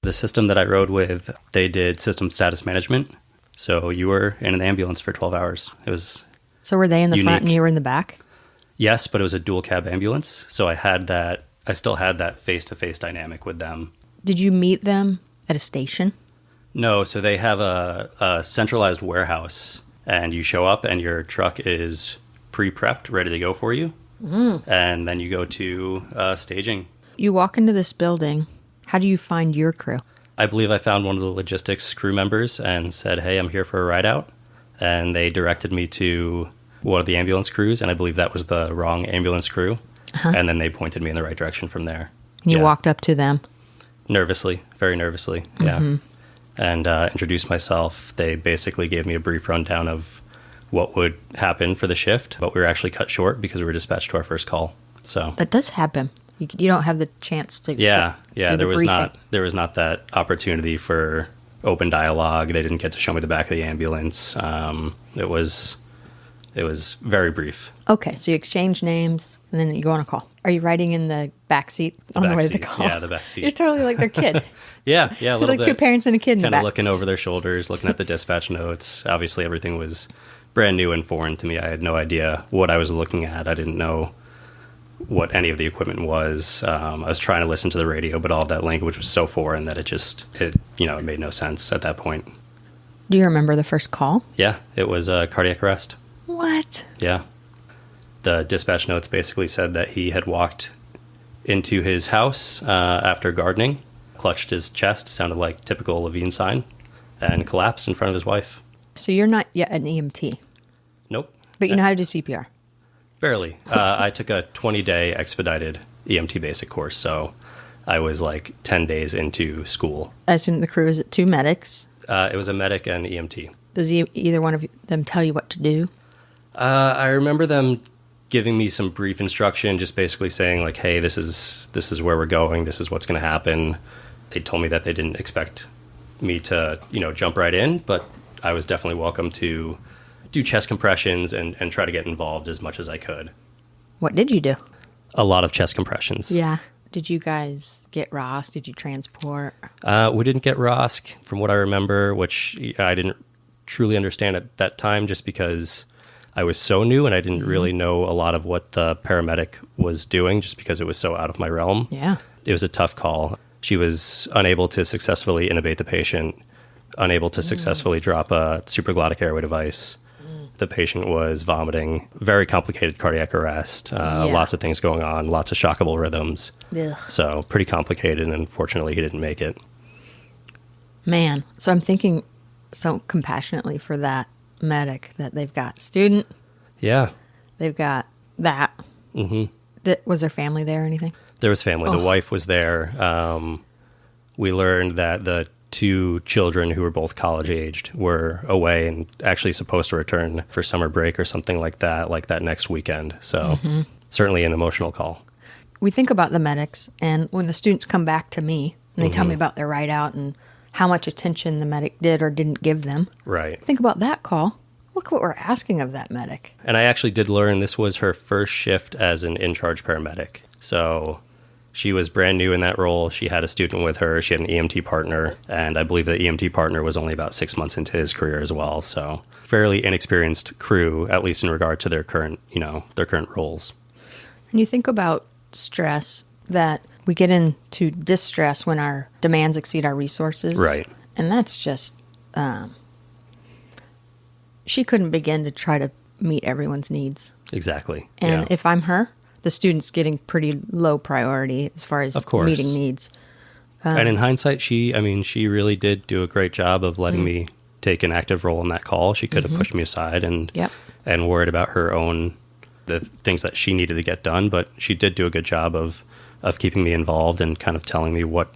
The system that I rode with, they did system status management. So you were in an ambulance for 12 hours. It was So were they in the front and you were in the back? Yes, but it was a dual cab ambulance. So I still had that face-to-face dynamic with them. Did you meet them at a station? No, so they have a centralized warehouse, and you show up and your truck is pre-prepped, ready to go for you. And then you go to staging. You walk into this building. How do you find your crew? I believe I found one of the logistics crew members and said, hey, I'm here for a ride out. And they directed me to one of the ambulance crews, and I believe that was the wrong ambulance crew. And then they pointed me in the right direction from there. And you walked up to them? Nervously, very nervously, yeah. And introduced myself. They basically gave me a brief rundown of what would happen for the shift, but we were actually cut short because we were dispatched to our first call. So that does happen. You don't have the chance to. There was not that opportunity for open dialogue. They didn't get to show me the back of the ambulance. It was very brief. Okay, so you exchange names and then you go on a call. Are you riding in the back seat on the way to the call? Yeah, the back seat. You're totally like their kid. yeah, a little it's like bit. 2 parents and a kid in the back. Kind of looking over their shoulders, looking at the dispatch notes. Obviously, everything was brand new and foreign to me. I had no idea what I was looking at. I didn't know what any of the equipment was. I was trying to listen to the radio, but all of that language was so foreign that it made no sense at that point. Do you remember the first call? Yeah, it was a cardiac arrest. What? Yeah. The dispatch notes basically said that he had walked into his house after gardening, clutched his chest, sounded like typical Levine sign, and collapsed in front of his wife. So you're not yet an EMT? Nope. But you know how to do CPR? Barely. I took a 20-day expedited EMT basic course, so I was like 10 days into school. I assume the crew is 2 medics? It was a medic and EMT. Does either one of them tell you what to do? I remember them giving me some brief instruction, just basically saying like, hey, this is where we're going. This is what's going to happen. They told me that they didn't expect me to, jump right in, but I was definitely welcome to do chest compressions and try to get involved as much as I could. What did you do? A lot of chest compressions. Yeah. Did you guys get ROSC? Did you transport? We didn't get ROSC from what I remember, which I didn't truly understand at that time just because I was so new and I didn't really know a lot of what the paramedic was doing just because it was so out of my realm. Yeah. It was a tough call. She was unable to successfully intubate the patient, unable to successfully drop a supraglottic airway device. The patient was vomiting, very complicated cardiac arrest, lots of things going on, lots of shockable rhythms. Ugh. So pretty complicated, and unfortunately he didn't make it. Man, so I'm thinking so compassionately for that medic that they've got student. Yeah. They've got that. Mm-hmm. Was there family there or anything? There was family. The wife was there. We learned that the 2 children who were both college-aged were away and actually supposed to return for summer break or something like that next weekend. So certainly an emotional call. We think about the medics, and when the students come back to me, and they tell me about their ride out and how much attention the medic did or didn't give them. Right. Think about that call. Look what we're asking of that medic. And I actually did learn this was her first shift as an in-charge paramedic. So She was brand new in that role. She had a student with her. She had an EMT partner. And I believe the EMT partner was only about 6 months into his career as well. So fairly inexperienced crew, at least in regard to their current roles. And you think about stress, that we get into distress when our demands exceed our resources. Right. And that's just, she couldn't begin to try to meet everyone's needs. Exactly. And if I'm her, the student's getting pretty low priority as far as meeting needs. And in hindsight, she really did do a great job of letting me take an active role in that call. She could have pushed me aside and worried about the things that she needed to get done, but she did do a good job of keeping me involved and kind of telling me what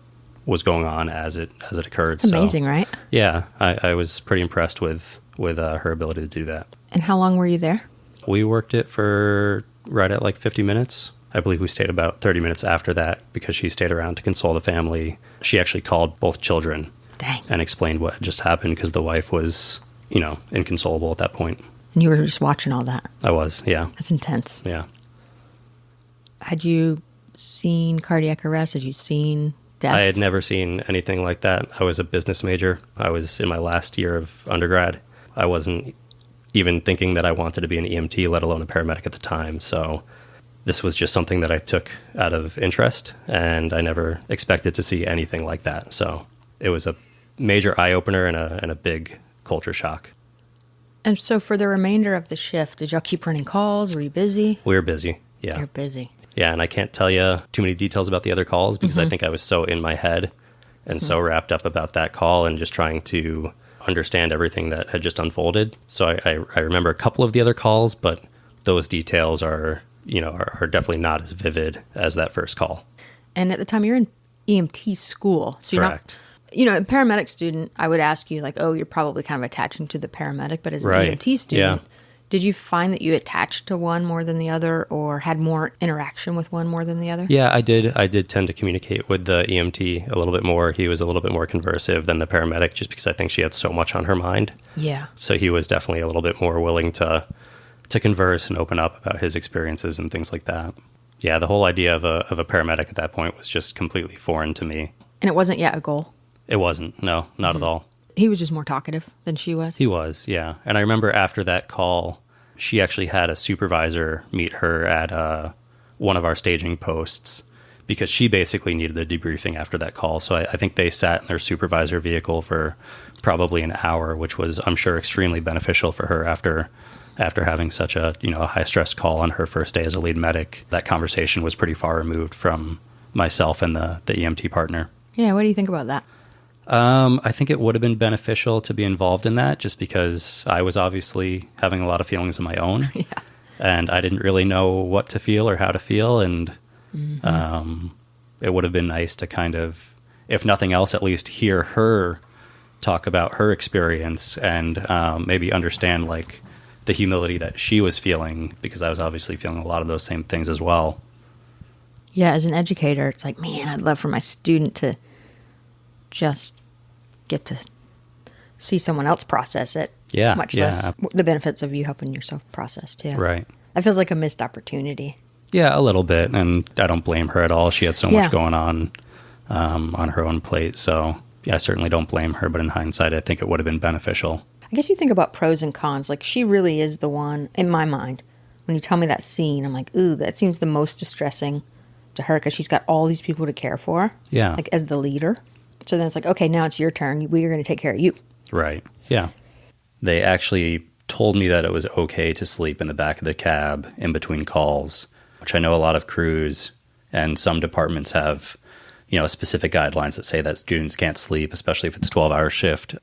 was going on as it occurred. It's amazing, right? Yeah, I was pretty impressed with her ability to do that. And how long were you there? We worked it for right at like 50 minutes. I believe we stayed about 30 minutes after that because she stayed around to console the family. She actually called both children. Dang. And explained what had just happened because the wife was, inconsolable at that point. And you were just watching all that? I was, yeah. That's intense. Yeah. Had you seen cardiac arrest? Had you seen death? I had never seen anything like that. I was a business major. I was in my last year of undergrad. I wasn't even thinking that I wanted to be an EMT, let alone a paramedic at the time. So this was just something that I took out of interest, and I never expected to see anything like that. So it was a major eye-opener and a big culture shock. And so for the remainder of the shift, did y'all keep running calls? Were you busy? We were busy, yeah. You're busy. Yeah, and I can't tell you too many details about the other calls because I think I was so in my head and so wrapped up about that call and just trying to understand everything that had just unfolded. So I remember a couple of the other calls, but those details are definitely not as vivid as that first call. And at the time, you're in EMT school. So you're Correct. A paramedic student, I would ask you, like, oh, you're probably kind of attaching to the paramedic. But as an EMT student, did you find that you attached to one more than the other or had more interaction with one more than the other? Yeah, I did. I did tend to communicate with the EMT a little bit more. He was a little bit more conversive than the paramedic just because I think she had so much on her mind. Yeah. So he was definitely a little bit more willing to converse and open up about his experiences and things like that. Yeah, the whole idea of a paramedic at that point was just completely foreign to me. And it wasn't yet a goal? It wasn't. No, not at all. He was just more talkative than she was? He was, yeah. And I remember after that call, she actually had a supervisor meet her at one of our staging posts because she basically needed the debriefing after that call. So I think they sat in their supervisor vehicle for probably an hour, which was, I'm sure, extremely beneficial for her after having such a high stress call on her first day as a lead medic. That conversation was pretty far removed from myself and the EMT partner. Yeah, what do you think about that? I think it would have been beneficial to be involved in that just because I was obviously having a lot of feelings of my own. Yeah. And I didn't really know what to feel or how to feel. And it would have been nice to kind of, if nothing else, at least hear her talk about her experience and maybe understand like the humility that she was feeling because I was obviously feeling a lot of those same things as well. Yeah, as an educator, it's like, man, I'd love for my student to just get to see someone else process it. Yeah. Much less the benefits of you helping yourself process too. Right. That feels like a missed opportunity. Yeah, a little bit. And I don't blame her at all. She had so much going on her own plate. So yeah, I certainly don't blame her. But in hindsight, I think it would have been beneficial. I guess you think about pros and cons. Like she really is the one, in my mind, when you tell me that scene, I'm like, ooh, that seems the most distressing to her because she's got all these people to care for. Yeah. Like as the leader. So then it's like, okay, now it's your turn. We are going to take care of you. Right. Yeah. They actually told me that it was okay to sleep in the back of the cab in between calls, which I know a lot of crews and some departments have, specific guidelines that say that students can't sleep, especially if it's a 12-hour shift.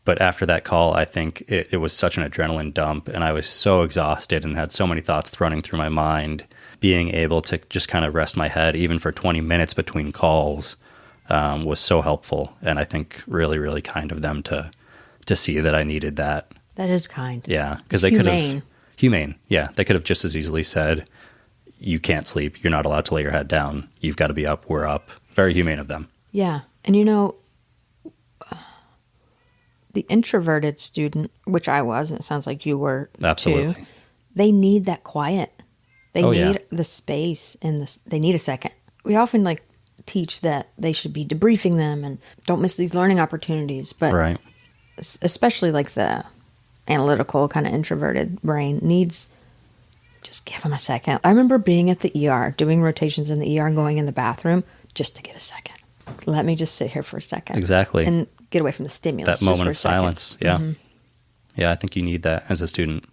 But after that call, I think it was such an adrenaline dump and I was so exhausted and had so many thoughts running through my mind. Being able to just kind of rest my head, even for 20 minutes between calls, was so helpful. And I think really, really kind of them to see that I needed that. That is kind. Yeah. Because they could have... Humane. Yeah. They could have just as easily said, you can't sleep. You're not allowed to lay your head down. You've got to be up. We're up. Very humane of them. Yeah. And the introverted student, which I was, and it sounds like you were Absolutely. too, they need that quiet. They need the space and they need a second. we often like teach that they should be debriefing them and don't miss these learning opportunities. But Right. especially like the analytical kind of introverted brain needs, just give them a second. I remember being at the ER, doing rotations in the ER and going in the bathroom just to get a second. Let me just sit here for a second. Exactly. And get away from the stimulus. That moment of silence. Yeah. Mm-hmm. Yeah, I think you need that as a student.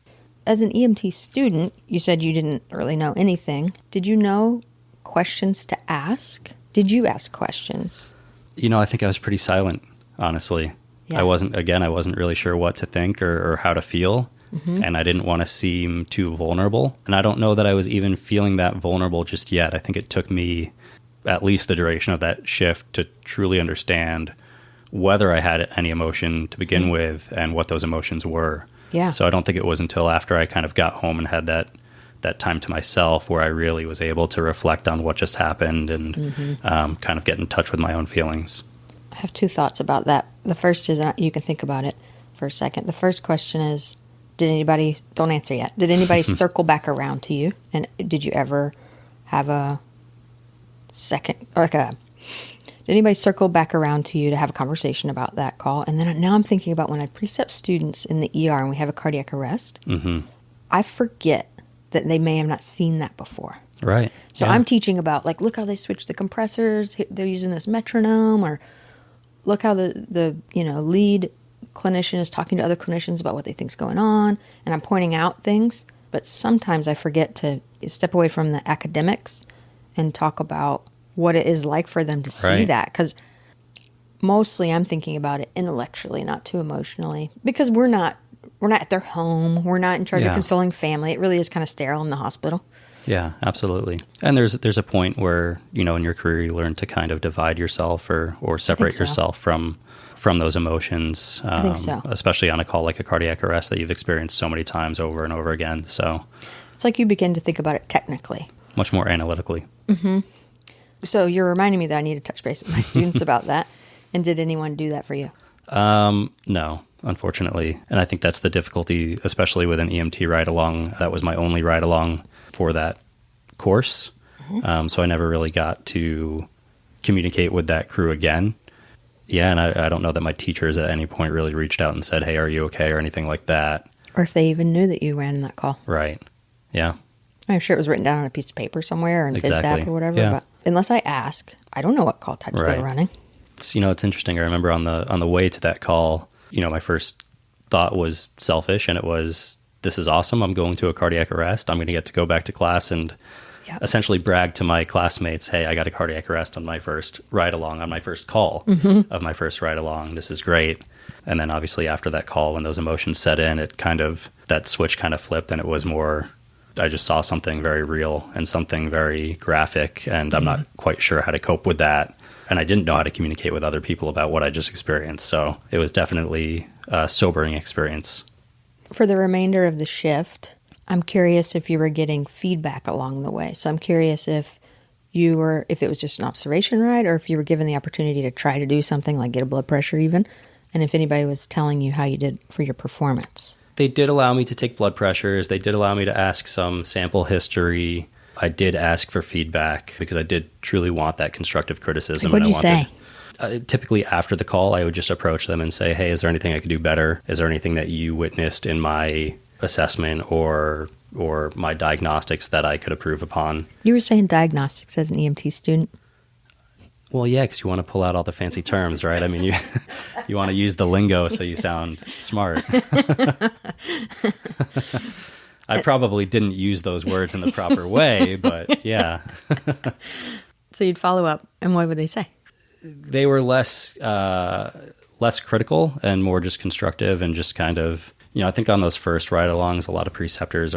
As an EMT student, you said you didn't really know anything. Did you know questions to ask? Did you ask questions? I think I was pretty silent, honestly. Yeah. I wasn't really sure what to think or how to feel. Mm-hmm. And I didn't want to seem too vulnerable. And I don't know that I was even feeling that vulnerable just yet. I think it took me at least the duration of that shift to truly understand whether I had any emotion to begin with and what those emotions were. Yeah. So I don't think it was until after I kind of got home and had that time to myself where I really was able to reflect on what just happened and kind of get in touch with my own feelings. I have two thoughts about that. The first is, you can think about it for a second. The first question is, don't answer yet. Did anybody circle back around to you? And did you ever have a second, did anybody circle back around to you to have a conversation about that call? And then now I'm thinking about when I precept students in the ER and we have a cardiac arrest, I forget that they may have not seen that before. Right. So yeah. I'm teaching about, like, look how they switch the compressors. They're using this metronome, or look how the lead clinician is talking to other clinicians about what they think's going on. And I'm pointing out things. But sometimes I forget to step away from the academics and talk about what it is like for them to see that. Because mostly I'm thinking about it intellectually, not too emotionally. Because we're not at their home. We're not in charge of consoling family. It really is kind of sterile in the hospital. Yeah, absolutely. And there's a point where, in your career, you learn to kind of divide yourself or separate yourself from those emotions. I think so. Especially on a call like a cardiac arrest that you've experienced so many times over and over again. So it's like you begin to think about it technically. Much more analytically. Mm-hmm. So you're reminding me that I need to touch base with my students about that. And did anyone do that for you? No, unfortunately. And I think that's the difficulty, especially with an EMT ride-along. That was my only ride-along for that course. So I never really got to communicate with that crew again. Yeah, and I don't know that my teachers at any point really reached out and said, hey, are you okay, or anything like that. Or if they even knew that you ran in that call. Right. Yeah. I'm sure it was written down on a piece of paper somewhere or in FISDAP or whatever. Yeah. But unless I ask, I don't know what call types they were running. It's interesting. I remember on the way to that call, my first thought was selfish, and it was, this is awesome. I'm going to a cardiac arrest. I'm going to get to go back to class and essentially brag to my classmates, hey, I got a cardiac arrest on my first ride-along, on my first call of my first ride-along. This is great. And then obviously after that call, when those emotions set in, that switch kind of flipped, and it was more, I just saw something very real and something very graphic, and I'm not quite sure how to cope with that. And I didn't know how to communicate with other people about what I just experienced. So it was definitely a sobering experience. For the remainder of the shift, I'm curious if you were getting feedback along the way. So I'm curious if it was just an observation ride, or if you were given the opportunity to try to do something like get a blood pressure even, and if anybody was telling you how you did for your performance. They did allow me to take blood pressures. They did allow me to ask some sample history. I did ask for feedback because I did truly want that constructive criticism. What did you say? Typically after the call, I would just approach them and say, hey, is there anything I could do better? Is there anything that you witnessed in my assessment or my diagnostics that I could improve upon? You were saying diagnostics as an EMT student? Well, yeah, because you want to pull out all the fancy terms, right? I mean, you want to use the lingo so you sound smart. I probably didn't use those words in the proper way, but yeah. So you'd follow up, and what would they say? They were less critical and more just constructive, and just kind of, I think on those first ride-alongs, a lot of preceptors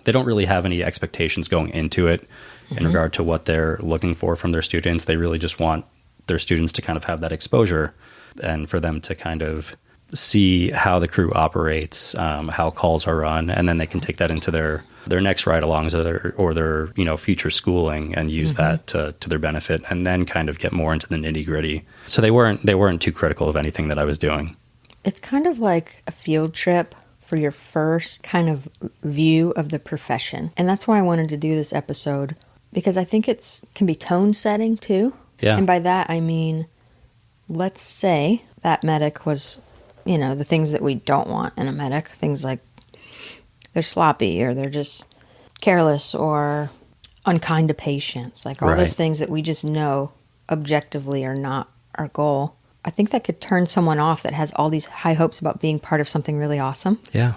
they don't really have any expectations going into it in regard to what they're looking for from their students. They really just want their students to kind of have that exposure and for them to kind of see how the crew operates, how calls are run, and then they can take that into their next ride-alongs or their future schooling and use that to their benefit, and then kind of get more into the nitty-gritty. So they weren't too critical of anything that I was doing. It's kind of like a field trip for your first kind of view of the profession. And that's why I wanted to do this episode because I think can be tone setting too. Yeah. And by that, I mean, let's say that medic was, the things that we don't want in a medic, things like they're sloppy or they're just careless or unkind to patients, like all those things that we just know objectively are not our goal. I think that could turn someone off that has all these high hopes about being part of something really awesome. Yeah,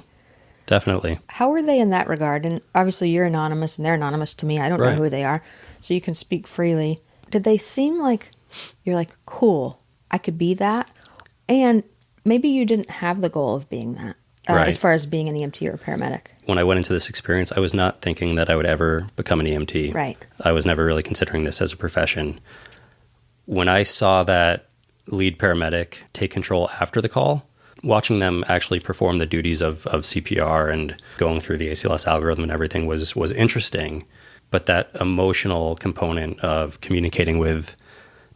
definitely. How are they in that regard? And obviously you're anonymous and they're anonymous to me. I don't know who they are, so you can speak freely. Did they seem like you're like, cool, I could be that? And maybe you didn't have the goal of being that, as far as being an EMT or a paramedic. When I went into this experience, I was not thinking that I would ever become an EMT. Right. I was never really considering this as a profession. When I saw that lead paramedic take control after the call, watching them actually perform the duties of CPR and going through the ACLS algorithm and everything was interesting. But that emotional component of communicating with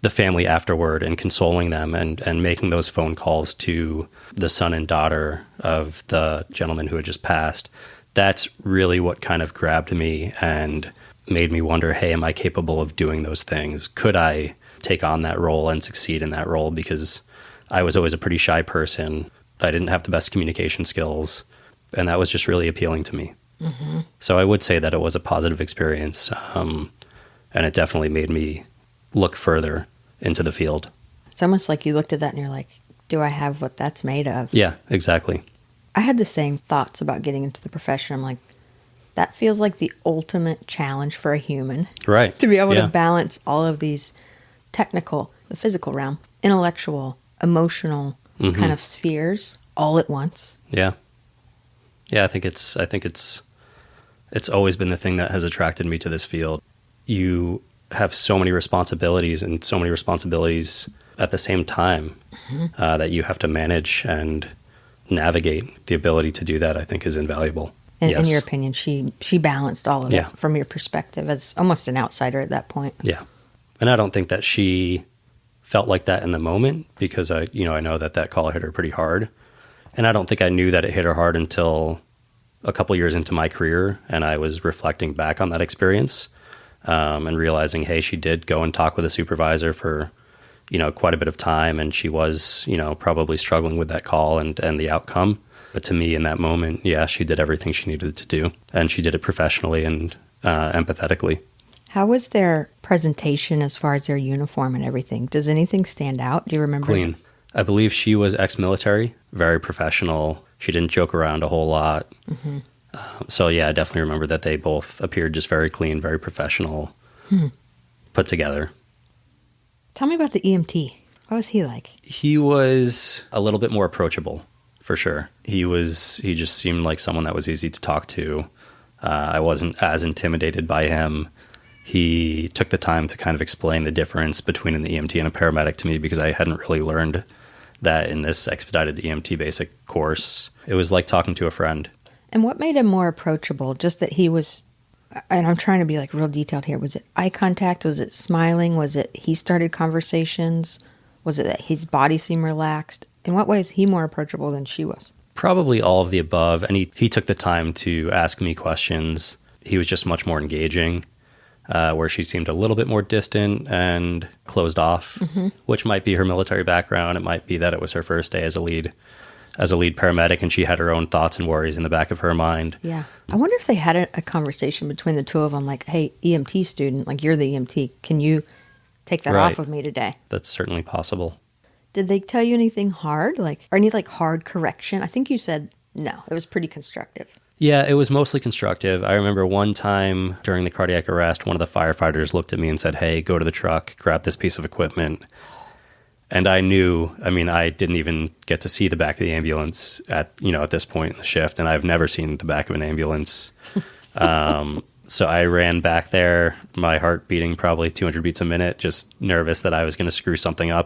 the family afterward and consoling them and making those phone calls to the son and daughter of the gentleman who had just passed, that's really what kind of grabbed me and made me wonder, hey, am I capable of doing those things? Could I take on that role and succeed in that role? Because I was always a pretty shy person. I didn't have the best communication skills, and that was just really appealing to me. Mm-hmm. So I would say that it was a positive experience, and it definitely made me look further into the field. It's almost like you looked at that and you're like, do I have what that's made of? Yeah, exactly. I had the same thoughts about getting into the profession. I'm like, that feels like the ultimate challenge for a human. Right. To be able to balance all of these technical, the physical realm, intellectual, emotional kind of spheres all at once. Yeah. Yeah, I think it's always been the thing that has attracted me to this field. You have so many responsibilities at the same time that you have to manage and navigate. The ability to do that, I think, is invaluable. And in your opinion, she balanced all of it from your perspective as almost an outsider at that point. Yeah. And I don't think that she felt like that in the moment, because I know that call hit her pretty hard. And I don't think I knew that it hit her hard until a couple years into my career, and I was reflecting back on that experience and realizing, hey, she did go and talk with a supervisor for, quite a bit of time, and she was, probably struggling with that call and the outcome. But to me in that moment, she did everything she needed to do, and she did it professionally and empathetically. How was their presentation as far as their uniform and everything? Does anything stand out? Do you remember? Clean. I believe she was ex-military, very professional. She didn't joke around a whole lot. Mm-hmm. I definitely remember that they both appeared just very clean, very professional, put together. Tell me about the EMT. What was he like? He was a little bit more approachable, for sure. He just seemed like someone that was easy to talk to. I wasn't as intimidated by him. He took the time to kind of explain the difference between an EMT and a paramedic to me, because I hadn't really learned that in this expedited EMT basic course. It was like talking to a friend. And what made him more approachable? Just that he was, and I'm trying to be like real detailed here. Was it eye contact? Was it smiling? Was it he started conversations? Was it that his body seemed relaxed? In what way is he more approachable than she was? Probably all of the above. And he took the time to ask me questions. He was just much more engaging, where she seemed a little bit more distant and closed off, which might be her military background. It might be that it was her first day as a lead paramedic, and she had her own thoughts and worries in the back of her mind. Yeah. I wonder if they had a conversation between the two of them, like, hey, EMT student, like, you're the EMT. Can you take that off of me today? That's certainly possible. Did they tell you anything hard? Or any, hard correction? I think you said no. It was pretty constructive. Yeah, it was mostly constructive. I remember one time during the cardiac arrest, one of the firefighters looked at me and said, hey, go to the truck, grab this piece of equipment. And I knew, I didn't even get to see the back of the ambulance at this point in the shift, and I've never seen the back of an ambulance. So I ran back there, my heart beating probably 200 beats a minute, just nervous that I was going to screw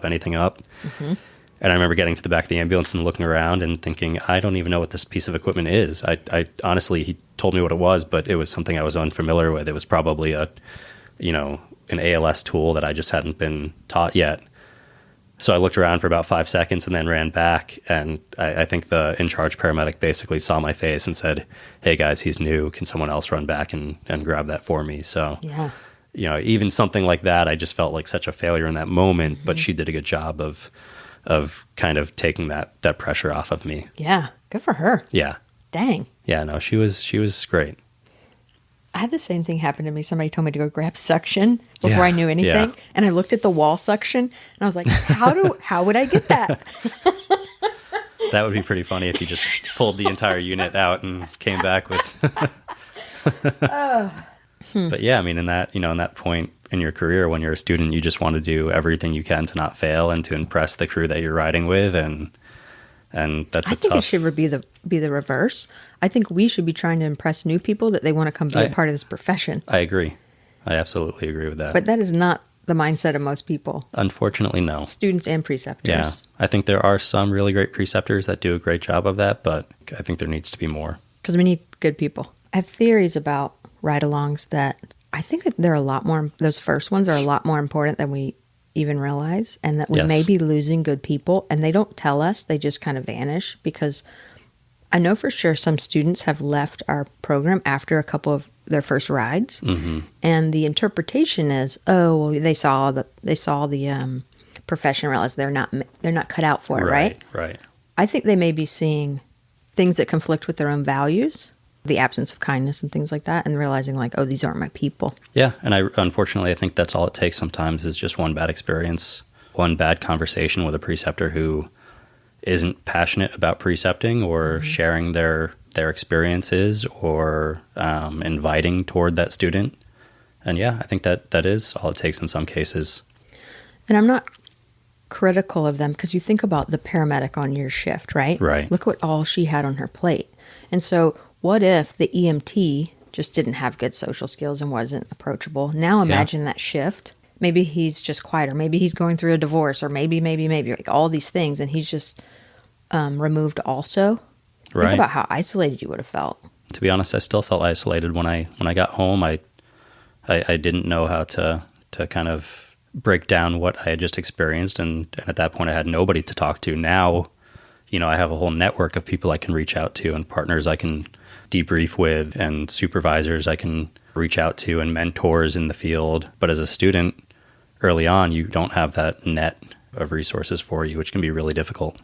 anything up. Mm-hmm. And I remember getting to the back of the ambulance and looking around and thinking, I don't even know what this piece of equipment is. I honestly, he told me what it was, but it was something I was unfamiliar with. It was probably an ALS tool that I just hadn't been taught yet. So I looked around for about 5 seconds and then ran back. And I think the in-charge paramedic basically saw my face and said, hey guys, he's new. Can someone else run back and grab that for me? So even something like that, I just felt like such a failure in that moment, but she did a good job of kind of taking that pressure off of me. Yeah. Good for her. Yeah. Dang. Yeah, no, she was great. I had the same thing happen to me. Somebody told me to go grab suction before Yeah, I knew anything. yeah. And I looked at the wall suction and I was like, how would I get that? That would be pretty funny if you just pulled the entire unit out and came back with. But yeah, I mean, in that point in your career when you're a student, you just want to do everything you can to not fail and to impress the crew that you're riding with, and that's I think it should be the reverse. I think we should be trying to impress new people that they want to come be a part of this profession. I agree. I absolutely agree with that. But that is not the mindset of most people. Unfortunately, no. Students and preceptors. Yeah. I think there are some really great preceptors that do a great job of that, but I think there needs to be more. Because we need good people. I have theories about ride-alongs that I think that they're a lot more, those first ones are a lot more important than we even realize, and that we may be losing good people, and they don't tell us, they just kind of vanish, because I know for sure some students have left our program after a couple of their first rides, and the interpretation is, oh, well, they saw the profession, realized they're not cut out for it, right? Right. I think they may be seeing things that conflict with their own values, the absence of kindness and things like that, and realizing like, oh, these aren't my people. Yeah, and unfortunately, I think that's all it takes sometimes is just one bad experience, one bad conversation with a preceptor who isn't passionate about precepting or sharing their experiences or inviting toward that student. And yeah, I think that is all it takes in some cases. And I'm not critical of them, because you think about the paramedic on your shift, right? Right. Look what all she had on her plate. And so what if the EMT just didn't have good social skills and wasn't approachable? Now imagine that shift. Maybe he's just quiet, or maybe he's going through a divorce, or maybe like all these things, and he's just removed also. Right. Think about how isolated you would have felt. To be honest, I still felt isolated when I got home. I didn't know how to kind of break down what I had just experienced, and at that point I had nobody to talk to. Now, I have a whole network of people I can reach out to, and partners I can debrief with, and supervisors I can reach out to, and mentors in the field. But as a student, early on, you don't have that net of resources for you, which can be really difficult.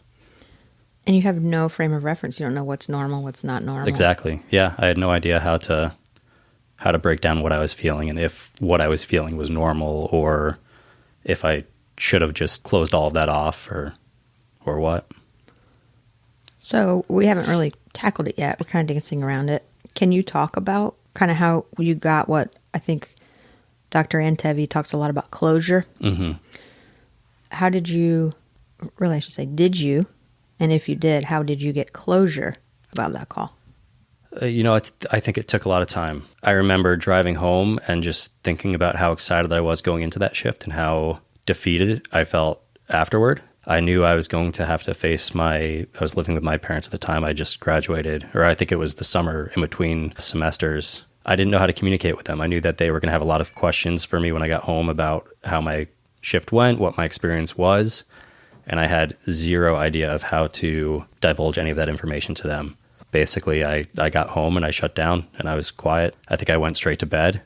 And you have no frame of reference. You don't know what's normal, what's not normal. Exactly. Yeah, I had no idea how to break down what I was feeling, and if what I was feeling was normal, or if I should have just closed all of that off, or what. So we haven't really tackled it yet. We're kind of dancing around it. Can you talk about kind of how you got what I think Dr. Antevi talks a lot about closure? Mm-hmm. How did you, really I should say, did you, and if you did, how did you get closure about that call? I think it took a lot of time. I remember driving home and just thinking about how excited I was going into that shift and how defeated I felt afterward. I knew I was going to have to face I was living with my parents at the time. I just graduated, or I think it was the summer in between semesters. I didn't know how to communicate with them. I knew that they were going to have a lot of questions for me when I got home about how my shift went, what my experience was, and I had zero idea of how to divulge any of that information to them. Basically, I got home and I shut down and I was quiet. I think I went straight to bed.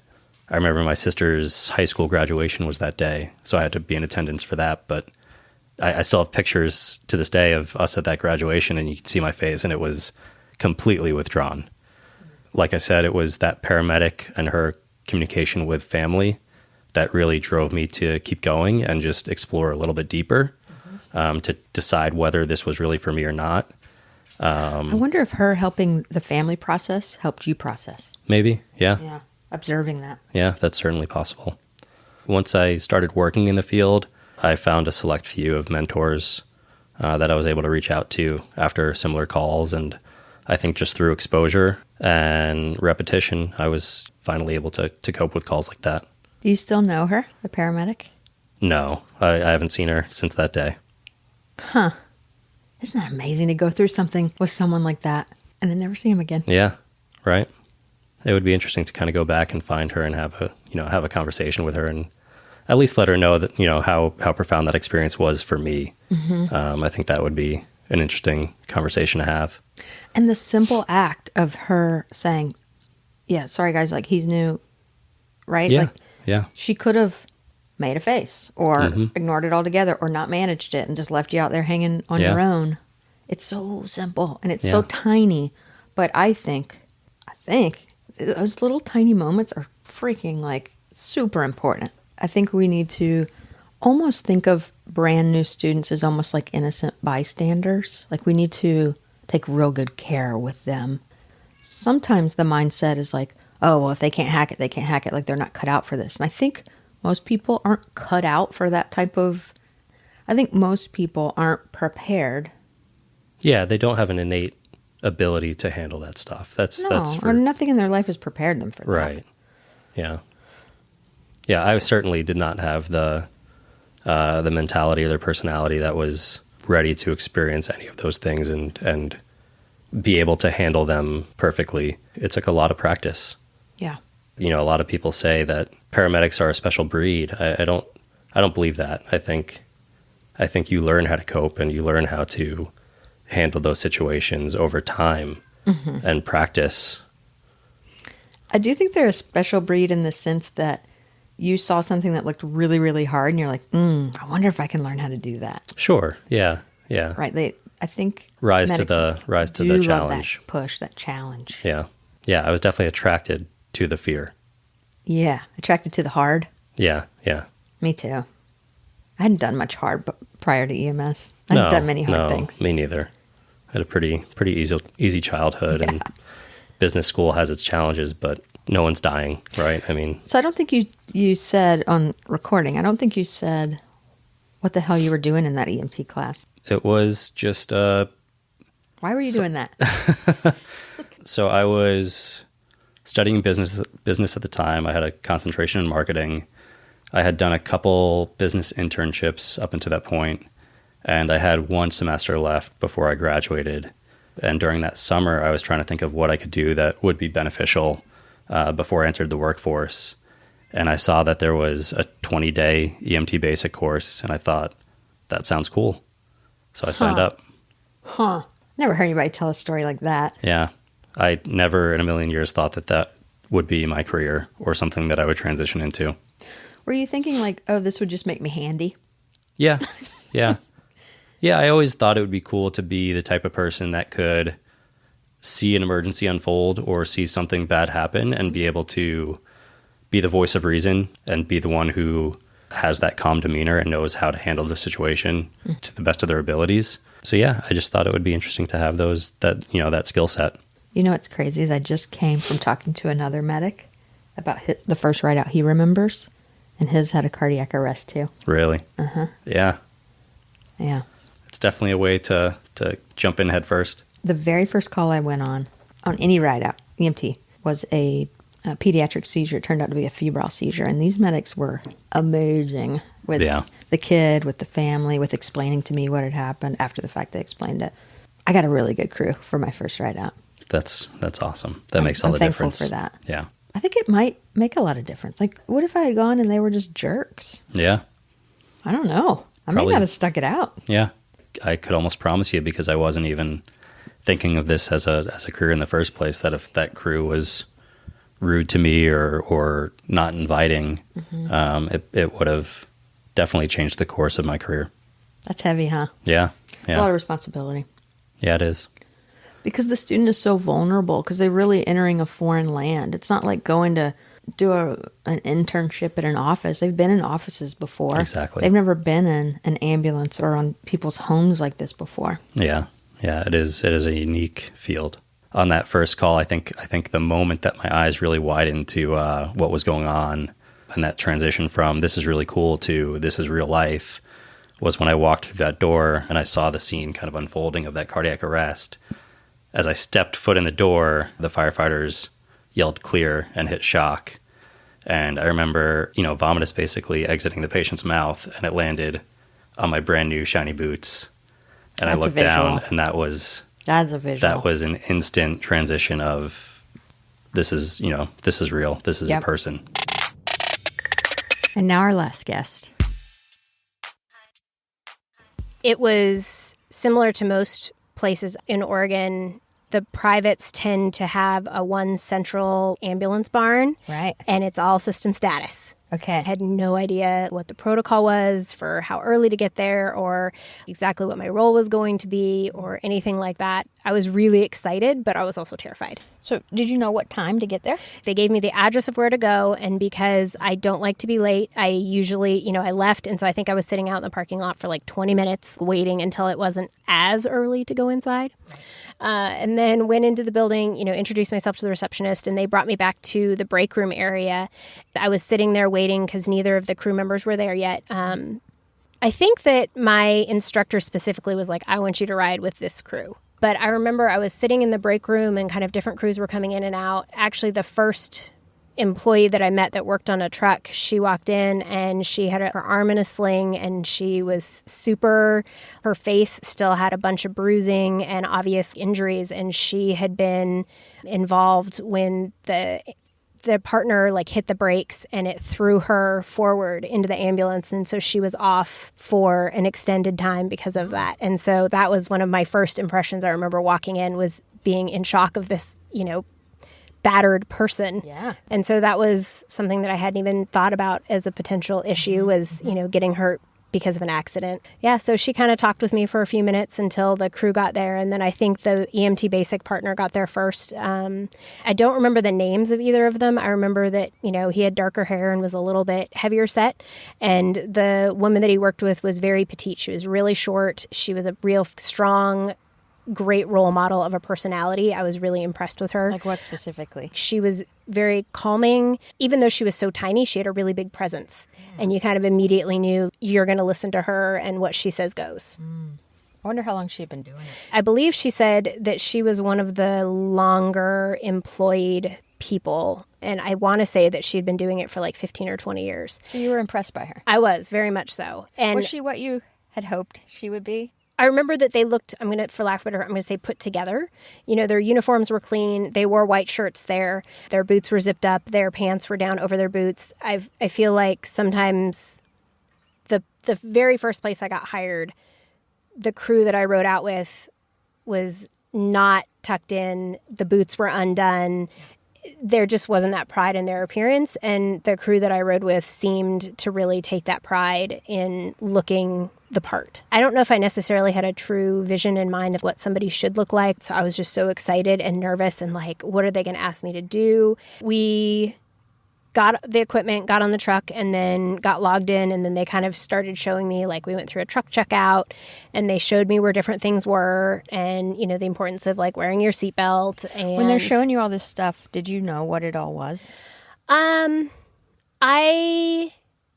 I remember my sister's high school graduation was that day, so I had to be in attendance for that, but I still have pictures to this day of us at that graduation, and you can see my face, and it was completely withdrawn. Like I said, it was that paramedic and her communication with family that really drove me to keep going and just explore a little bit deeper, to decide whether this was really for me or not. I wonder if her helping the family process helped you process. Maybe, yeah. Yeah, observing that. Yeah, that's certainly possible. Once I started working in the field, I found a select few of mentors that I was able to reach out to after similar calls. And I think just through exposure and repetition, I was finally able to cope with calls like that. Do you still know her, the paramedic? No, I haven't seen her since that day. Huh. Isn't that amazing to go through something with someone like that and then never see him again? Yeah, right. It would be interesting to kind of go back and find her and have a conversation with her and at least let her know that, how profound that experience was for me. Mm-hmm. I think that would be an interesting conversation to have. And the simple act of her saying, yeah, sorry guys, like he's new, right? Yeah. Like, Yeah. She could have made a face or ignored it altogether or not managed it and just left you out there hanging on your own. It's so simple and it's so tiny. But I think those little tiny moments are freaking like super important. I think we need to almost think of brand new students as almost like innocent bystanders. Like we need to take real good care with them. Sometimes the mindset is like, oh, well, if they can't hack it, they can't hack it. Like they're not cut out for this. And I think most people aren't cut out for that type of, I think most people aren't prepared. Yeah, they don't have an innate ability to handle that stuff. That's or nothing in their life has prepared them for that. Right. Yeah. Yeah, I certainly did not have the mentality or the personality that was ready to experience any of those things and be able to handle them perfectly. It took a lot of practice. Yeah. You know, a lot of people say that paramedics are a special breed. I don't believe that. I think you learn how to cope and you learn how to handle those situations over time and practice. I do think they're a special breed in the sense that you saw something that looked really, really hard and you're like, I wonder if I can learn how to do that. Sure. Yeah. Yeah. Right. I think rise to the challenge. Love that push, that challenge. Yeah. Yeah. I was definitely attracted to the fear. Yeah. Attracted to the hard. Yeah. Yeah. Me too. I hadn't done much hard prior to EMS. I hadn't done many hard things. Me neither. I had a pretty easy childhood, and business school has its challenges, but no one's dying, right? I mean, so I don't think you said on recording. I don't think you said what the hell you were doing in that EMT class. It was just why were you doing that? So I was studying business at the time. I had a concentration in marketing. I had done a couple business internships up until that point, and I had one semester left before I graduated. And during that summer, I was trying to think of what I could do that would be beneficial before I entered the workforce. And I saw that there was a 20-day EMT basic course, and I thought, that sounds cool. So I signed up. Never heard anybody tell a story like that. Yeah. I never in a million years thought that would be my career or something that I would transition into. Were you thinking like, oh, this would just make me handy? Yeah. Yeah. Yeah, I always thought it would be cool to be the type of person that could see an emergency unfold or see something bad happen and be able to be the voice of reason and be the one who has that calm demeanor and knows how to handle the situation to the best of their abilities. So yeah, I just thought it would be interesting to have that skill set. You know what's crazy is I just came from talking to another medic about the first ride out he remembers, and his had a cardiac arrest too. Really? Yeah. Yeah. It's definitely a way to jump in head first. The very first call I went on any ride out, EMT, was a pediatric seizure. It turned out to be a febrile seizure. And these medics were amazing with the kid, with the family, with explaining to me what had happened. After the fact, they explained it. I got a really good crew for my first ride out. That's awesome. That makes all the difference. I'm thankful for that. Yeah. I think it might make a lot of difference. Like, what if I had gone and they were just jerks? Yeah. I don't know. I might not have stuck it out. Yeah. I could almost promise you, because I wasn't even thinking of this as a career in the first place, that if that crew was rude to me or not inviting, it would have definitely changed the course of my career. That's heavy, huh? Yeah. Yeah. A lot of responsibility. Yeah, it is. Because the student is so vulnerable, because they're really entering a foreign land. It's not like going to do an internship at an office. They've been in offices before. Exactly. They've never been in an ambulance or on people's homes like this before. Yeah. Yeah, it is a unique field. On that first call, I think the moment that my eyes really widened to what was going on, and that transition from this is really cool to this is real life, was when I walked through that door and I saw the scene kind of unfolding of that cardiac arrest. As I stepped foot in the door, the firefighters yelled clear and hit shock. And I remember, vomitus basically exiting the patient's mouth, and it landed on my brand new shiny boots. And I looked down, and that's a visual. That was an instant transition of this is real. This is a person. And now our last guest. It was similar to most places in Oregon. The privates tend to have a one central ambulance barn. Right. And it's all system status. Okay. I had no idea what the protocol was for how early to get there or exactly what my role was going to be or anything like that. I was really excited, but I was also terrified. So did you know what time to get there? They gave me the address of where to go, and because I don't like to be late, I usually, I left, and so I think I was sitting out in the parking lot for like 20 minutes waiting until it wasn't as early to go inside. And then went into the building, introduced myself to the receptionist, and they brought me back to the break room area. I was sitting there waiting because neither of the crew members were there yet. I think that my instructor specifically was like, I want you to ride with this crew. But I remember I was sitting in the break room and kind of different crews were coming in and out. Actually, the first employee that I met that worked on a truck, she walked in and she had her arm in a sling and she was her face still had a bunch of bruising and obvious injuries. And she had been involved when the partner hit the brakes and it threw her forward into the ambulance. And so she was off for an extended time because of that. And so that was one of my first impressions. I remember walking in was being in shock of this, battered person. Yeah. And so that was something that I hadn't even thought about as a potential issue was, getting hurt because of an accident. Yeah, so she kind of talked with me for a few minutes until the crew got there. And then I think the EMT basic partner got there first. I don't remember the names of either of them. I remember that, he had darker hair and was a little bit heavier set. And the woman that he worked with was very petite. She was really short. She was a real strong, great role model of a personality. I was really impressed with her. Like what specifically? She was very calming. Even though she was so tiny, she had a really big presence. Yeah. And you kind of immediately knew you're going to listen to her and what she says goes. I wonder how long she had been doing it. I believe she said that she was one of the longer employed people. And I want to say that she'd been doing it for like 15 or 20 years. So you were impressed by her? I was, very much so. And was she what you had hoped she would be? I remember that they looked, for lack of a better, I'm going to say put together. Their uniforms were clean. They wore white shirts there. Their boots were zipped up. Their pants were down over their boots. I feel like sometimes the very first place I got hired, the crew that I rode out with was not tucked in. The boots were undone. There just wasn't that pride in their appearance. And the crew that I rode with seemed to really take that pride in looking the part. I don't know if I necessarily had a true vision in mind of what somebody should look like. So I was just so excited and nervous and like, what are they going to ask me to do? We got the equipment, got on the truck, and then got logged in. And then they kind of started showing me, we went through a truck checkout and they showed me where different things were and, the importance of wearing your seatbelt. And when they're showing you all this stuff, did you know what it all was? I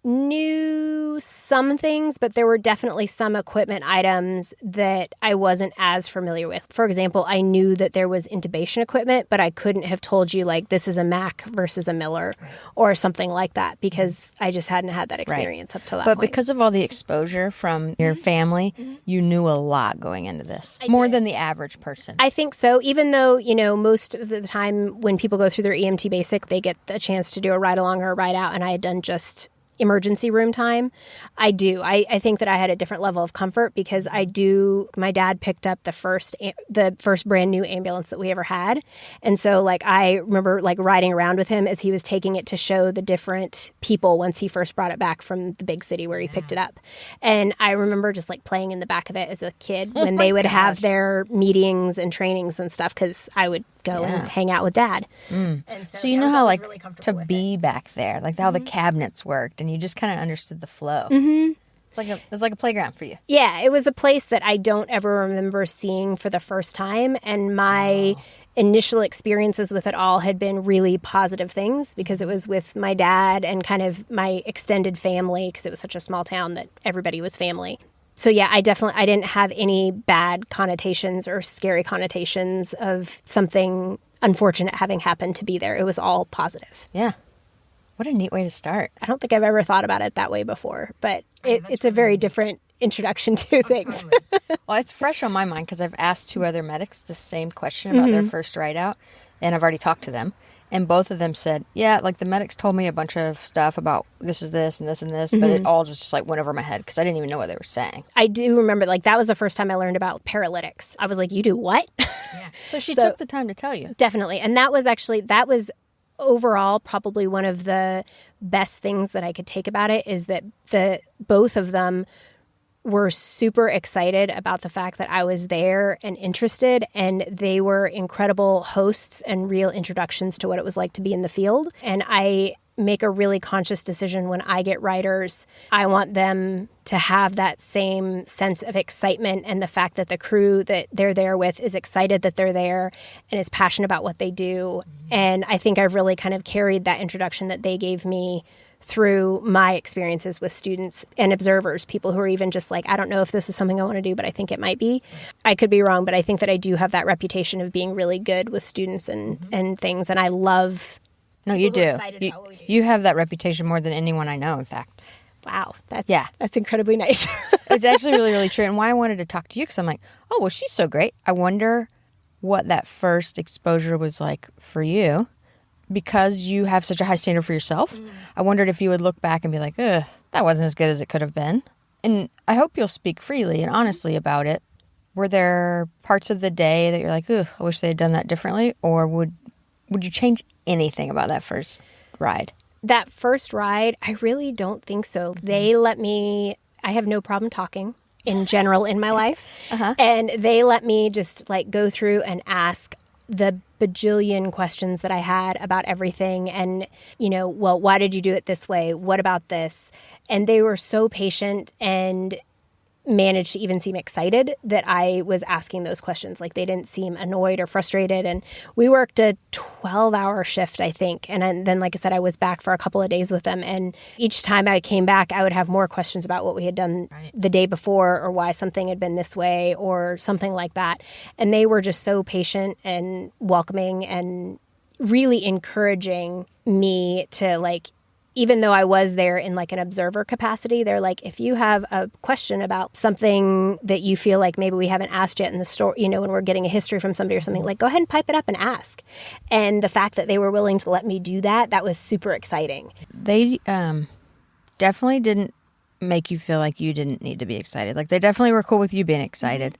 knew some things, but there were definitely some equipment items that I wasn't as familiar with. For example, I knew that there was intubation equipment, but I couldn't have told you this is a Mac versus a Miller or something like that because I just hadn't had that experience up to that point. But because of all the exposure from your family, you knew a lot going into this. More than the average person. I think so. Even though, most of the time when people go through their EMT basic, they get a chance to do a ride along or a ride out, and I had done just emergency room time. I think that I had a different level of comfort because my dad picked up the first brand new ambulance that we ever had. And so I remember riding around with him as he was taking it to show the different people once he first brought it back from the big city where he picked it up. And I remember just playing in the back of it as a kid when they would have their meetings and trainings and stuff because I would go and hang out with Dad. And so you know how really to be back there, how the cabinets worked, and you just kind of understood the flow. It's like a playground for you. Yeah, it was a place that I don't ever remember seeing for the first time, and my initial experiences with it all had been really positive things because it was with my dad and kind of my extended family because it was such a small town that everybody was family. So yeah, I didn't have any bad connotations or scary connotations of something unfortunate having happened to be there. It was all positive. Yeah. What a neat way to start. I don't think I've ever thought about it that way before, but it's a very different introduction to things. Totally. Well, it's fresh on my mind because I've asked 2 other medics the same question about their first ride out, and I've already talked to them. And both of them said, yeah, the medics told me a bunch of stuff about this is this and this and this, but it all just went over my head because I didn't even know what they were saying. I do remember, that was the first time I learned about paralytics. I was like, you do what? Yeah. So she took the time to tell you. Definitely. And that was overall, probably one of the best things that I could take about it is that both of them were super excited about the fact that I was there and interested, and they were incredible hosts and real introductions to what it was like to be in the field. And I make a really conscious decision when I get writers. I want them to have that same sense of excitement, and the fact that the crew that they're there with is excited that they're there and is passionate about what they do. And I think I've really kind of carried that introduction that they gave me through my experiences with students and observers, people who are even just like, I don't know if this is something I want to do, but I think it might be. I could be wrong, but I think that I do have that reputation of being really good with students and things. And I love... No, you do. You have that reputation more than anyone I know, in fact. Wow. That's incredibly nice. It's actually really, really true. And why I wanted to talk to you, because I'm like, oh, well, she's so great. I wonder what that first exposure was like for you, because you have such a high standard for yourself. I wondered if you would look back and be like, ugh, that wasn't as good as it could have been. And I hope you'll speak freely and honestly about it. Were there parts of the day that you're like, ugh, I wish they had done that differently? Or would you change anything about that first ride? That first ride, I really don't think so. They let me, I have no problem talking in general in my life. And they let me just like go through and ask the bajillion questions that I had about everything. And, well, why did you do it this way? What about this? And they were so patient and managed to even seem excited that I was asking those questions. Like, they didn't seem annoyed or frustrated. And we worked a 12-hour shift, I think. And then, like I said, I was back for a couple of days with them. And each time I came back, I would have more questions about what we had done the day before, or why something had been this way or something like that. And they were just so patient and welcoming and really encouraging me to, like, even though I was there in like an observer capacity, they're like, if you have a question about something that you feel like maybe we haven't asked yet in the story, when we're getting a history from somebody or something, like, go ahead and pipe it up and ask. And the fact that they were willing to let me do that was super exciting. They definitely didn't make you feel like you didn't need to be excited. Like, they definitely were cool with you being excited.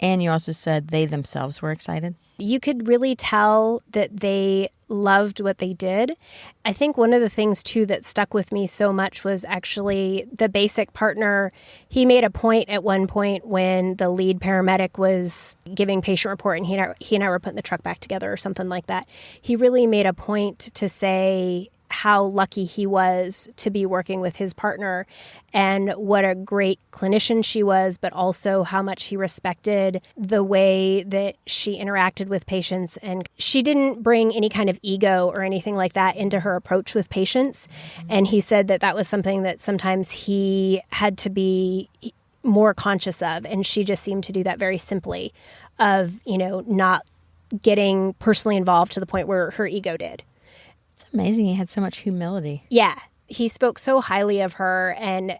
And you also said they themselves were excited. You could really tell that they loved what they did. I think one of the things, too, that stuck with me so much was actually the basic partner. He made a point at one point when the lead paramedic was giving patient report, and he and I were putting the truck back together or something like that. He really made a point to say how lucky he was to be working with his partner and what a great clinician she was, but also how much he respected the way that she interacted with patients. And she didn't bring any kind of ego or anything like that into her approach with patients. And he said that was something that sometimes he had to be more conscious of. And she just seemed to do that very simply, of, not getting personally involved to the point where her ego did. It's amazing he had so much humility. Yeah. He spoke so highly of her and,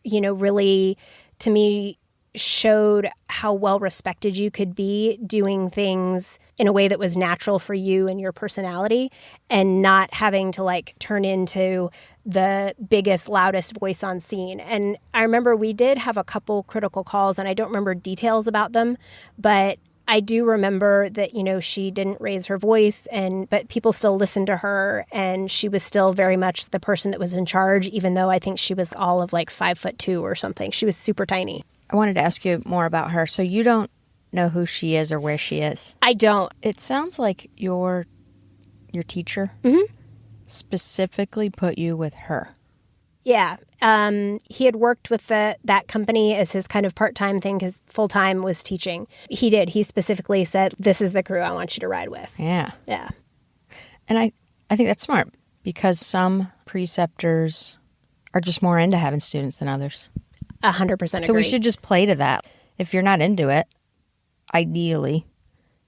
really, to me, showed how well respected you could be doing things in a way that was natural for you and your personality, and not having to like turn into the biggest, loudest voice on scene. And I remember we did have a couple critical calls, and I don't remember details about them, but I do remember that, she didn't raise her voice, but people still listened to her, and she was still very much the person that was in charge, even though I think she was all of like 5'2" or something. She was super tiny. I wanted to ask you more about her. So you don't know who she is or where she is? I don't. It sounds like your teacher specifically put you with her. Yeah. He had worked with that company as his kind of part-time thing, because full-time was teaching. He did. He specifically said, this is the crew I want you to ride with. Yeah. Yeah. And I think that's smart, because some preceptors are just more into having students than others. 100% agree. So we should just play to that. If you're not into it, ideally,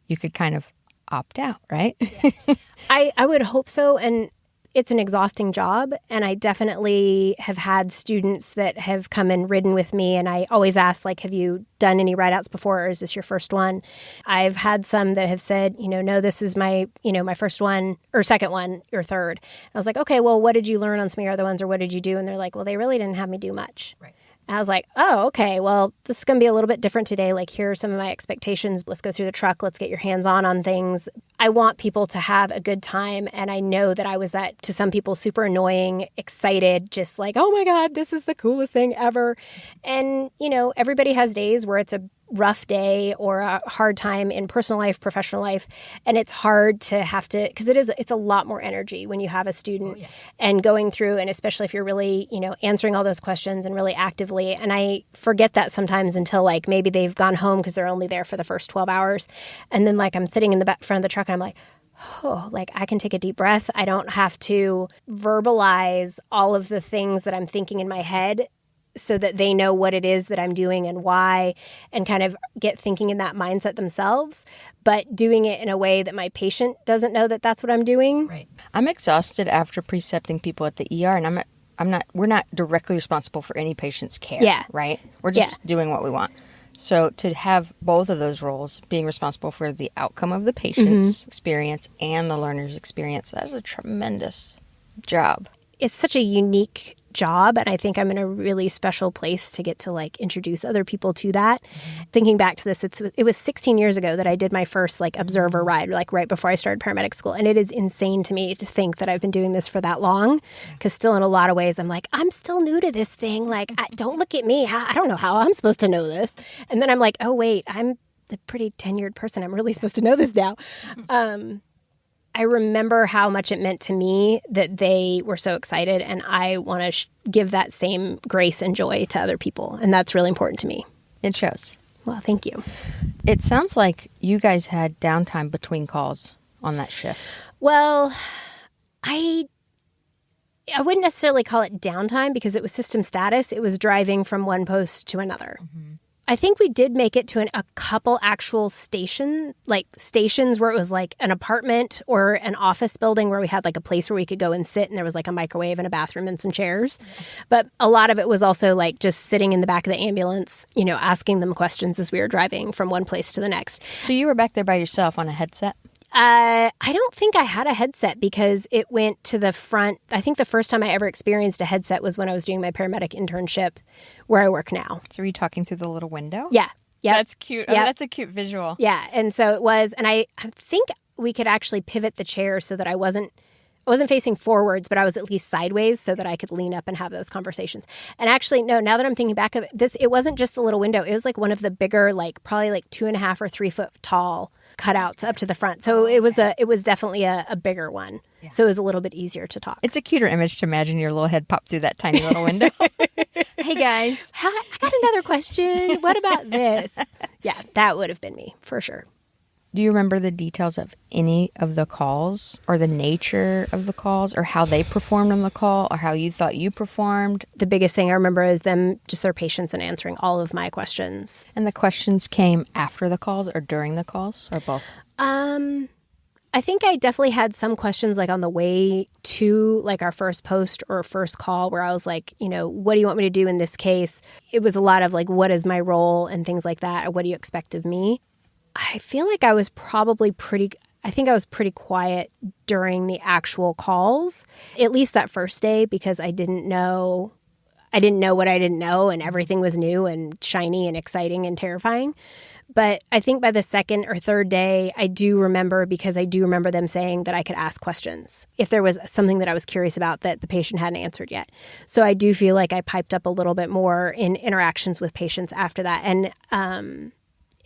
you could kind of opt out, right? Yeah. I would hope so. And it's an exhausting job, and I definitely have had students that have come and ridden with me, and I always ask, like, have you done any ride-outs before, or is this your first one? I've had some that have said, no, this is my, my first one, or second one, or third. And I was like, okay, well, what did you learn on some of your other ones, or what did you do? And they're like, well, they really didn't have me do much. Right. And I was like, oh, okay, well, this is going to be a little bit different today. Like, here are some of my expectations. Let's go through the truck. Let's get your hands on things. I want people to have a good time. And I know that I was that, to some people, super annoying, excited, just like, oh my God, this is the coolest thing ever. And, you know, everybody has days where it's a rough day or a hard time in personal life, professional life. And it's hard to have to, because it's a lot more energy when you have a student and going through, and especially if you're really, you know, answering all those questions and really actively. And I forget that sometimes until like maybe they've gone home because they're only there for the first 12 hours. And then like I'm sitting in the front of the truck and I'm like, oh, like I can take a deep breath. I don't have to verbalize all of the things that I'm thinking in my head, so that they know what it is that I'm doing and why, and kind of get thinking in that mindset themselves, but doing it in a way that my patient doesn't know that that's what I'm doing. Right. I'm exhausted after precepting people at the ER, and we're not directly responsible for any patient's care. Yeah. Right? We're just doing what we want. So to have both of those roles, being responsible for the outcome of the patient's experience and the learner's experience, that is a tremendous job. It's such a unique job, and I think I'm in a really special place to get to like introduce other people to that. Thinking back to this, it was 16 years ago that I did my first like observer ride, like right before I started paramedic school, and it is insane to me to think that I've been doing this for that long, because still in a lot of ways I'm like, I'm still new to this thing, like don't look at me, I don't know how I'm supposed to know this. And then I'm like, oh wait, I'm the pretty tenured person, I'm really supposed to know this now. I remember how much it meant to me that they were so excited, and I want to give that same grace and joy to other people, and that's really important to me. It shows. Well, thank you. It sounds like you guys had downtime between calls on that shift. Well, I wouldn't necessarily call it downtime because it was system status. It was driving from one post to another. I think we did make it to a couple actual stations where it was like an apartment or an office building where we had like a place where we could go and sit, and there was like a microwave and a bathroom and some chairs. But a lot of it was also like just sitting in the back of the ambulance, you know, asking them questions as we were driving from one place to the next. So you were back there by yourself on a headset? I don't think I had a headset because it went to the front. I think the first time I ever experienced a headset was when I was doing my paramedic internship where I work now. So were you talking through the little window? Yeah. Yeah. That's cute. Yeah. Oh, that's a cute visual. Yeah. And so it was, and I think we could actually pivot the chair so that I wasn't facing forwards, but I was at least sideways so that I could lean up and have those conversations. And actually, no, now that I'm thinking back of it, it wasn't just the little window. It was like one of the bigger, like probably like 2.5 or 3 foot tall cutouts up to the front. So it was definitely a bigger one. Yeah. So it was a little bit easier to talk. It's a cuter image to imagine your little head pop through that tiny little window. Hey guys, I got another question. What about this? Yeah, that would have been me for sure. Do you remember the details of any of the calls or the nature of the calls or how they performed on the call or how you thought you performed? The biggest thing I remember is them, just their patience in answering all of my questions. And the questions came after the calls or during the calls or both? I think I definitely had some questions like on the way to like our first post or first call where I was like, you know, what do you want me to do in this case? It was a lot of like, what is my role and things like that. What do you expect of me? I feel like I was pretty quiet during the actual calls, at least that first day, because I didn't know what I didn't know, and everything was new and shiny and exciting and terrifying. But I think by the second or third day, I do remember, because I do remember them saying that I could ask questions if there was something that I was curious about that the patient hadn't answered yet. So I do feel like I piped up a little bit more in interactions with patients after that. And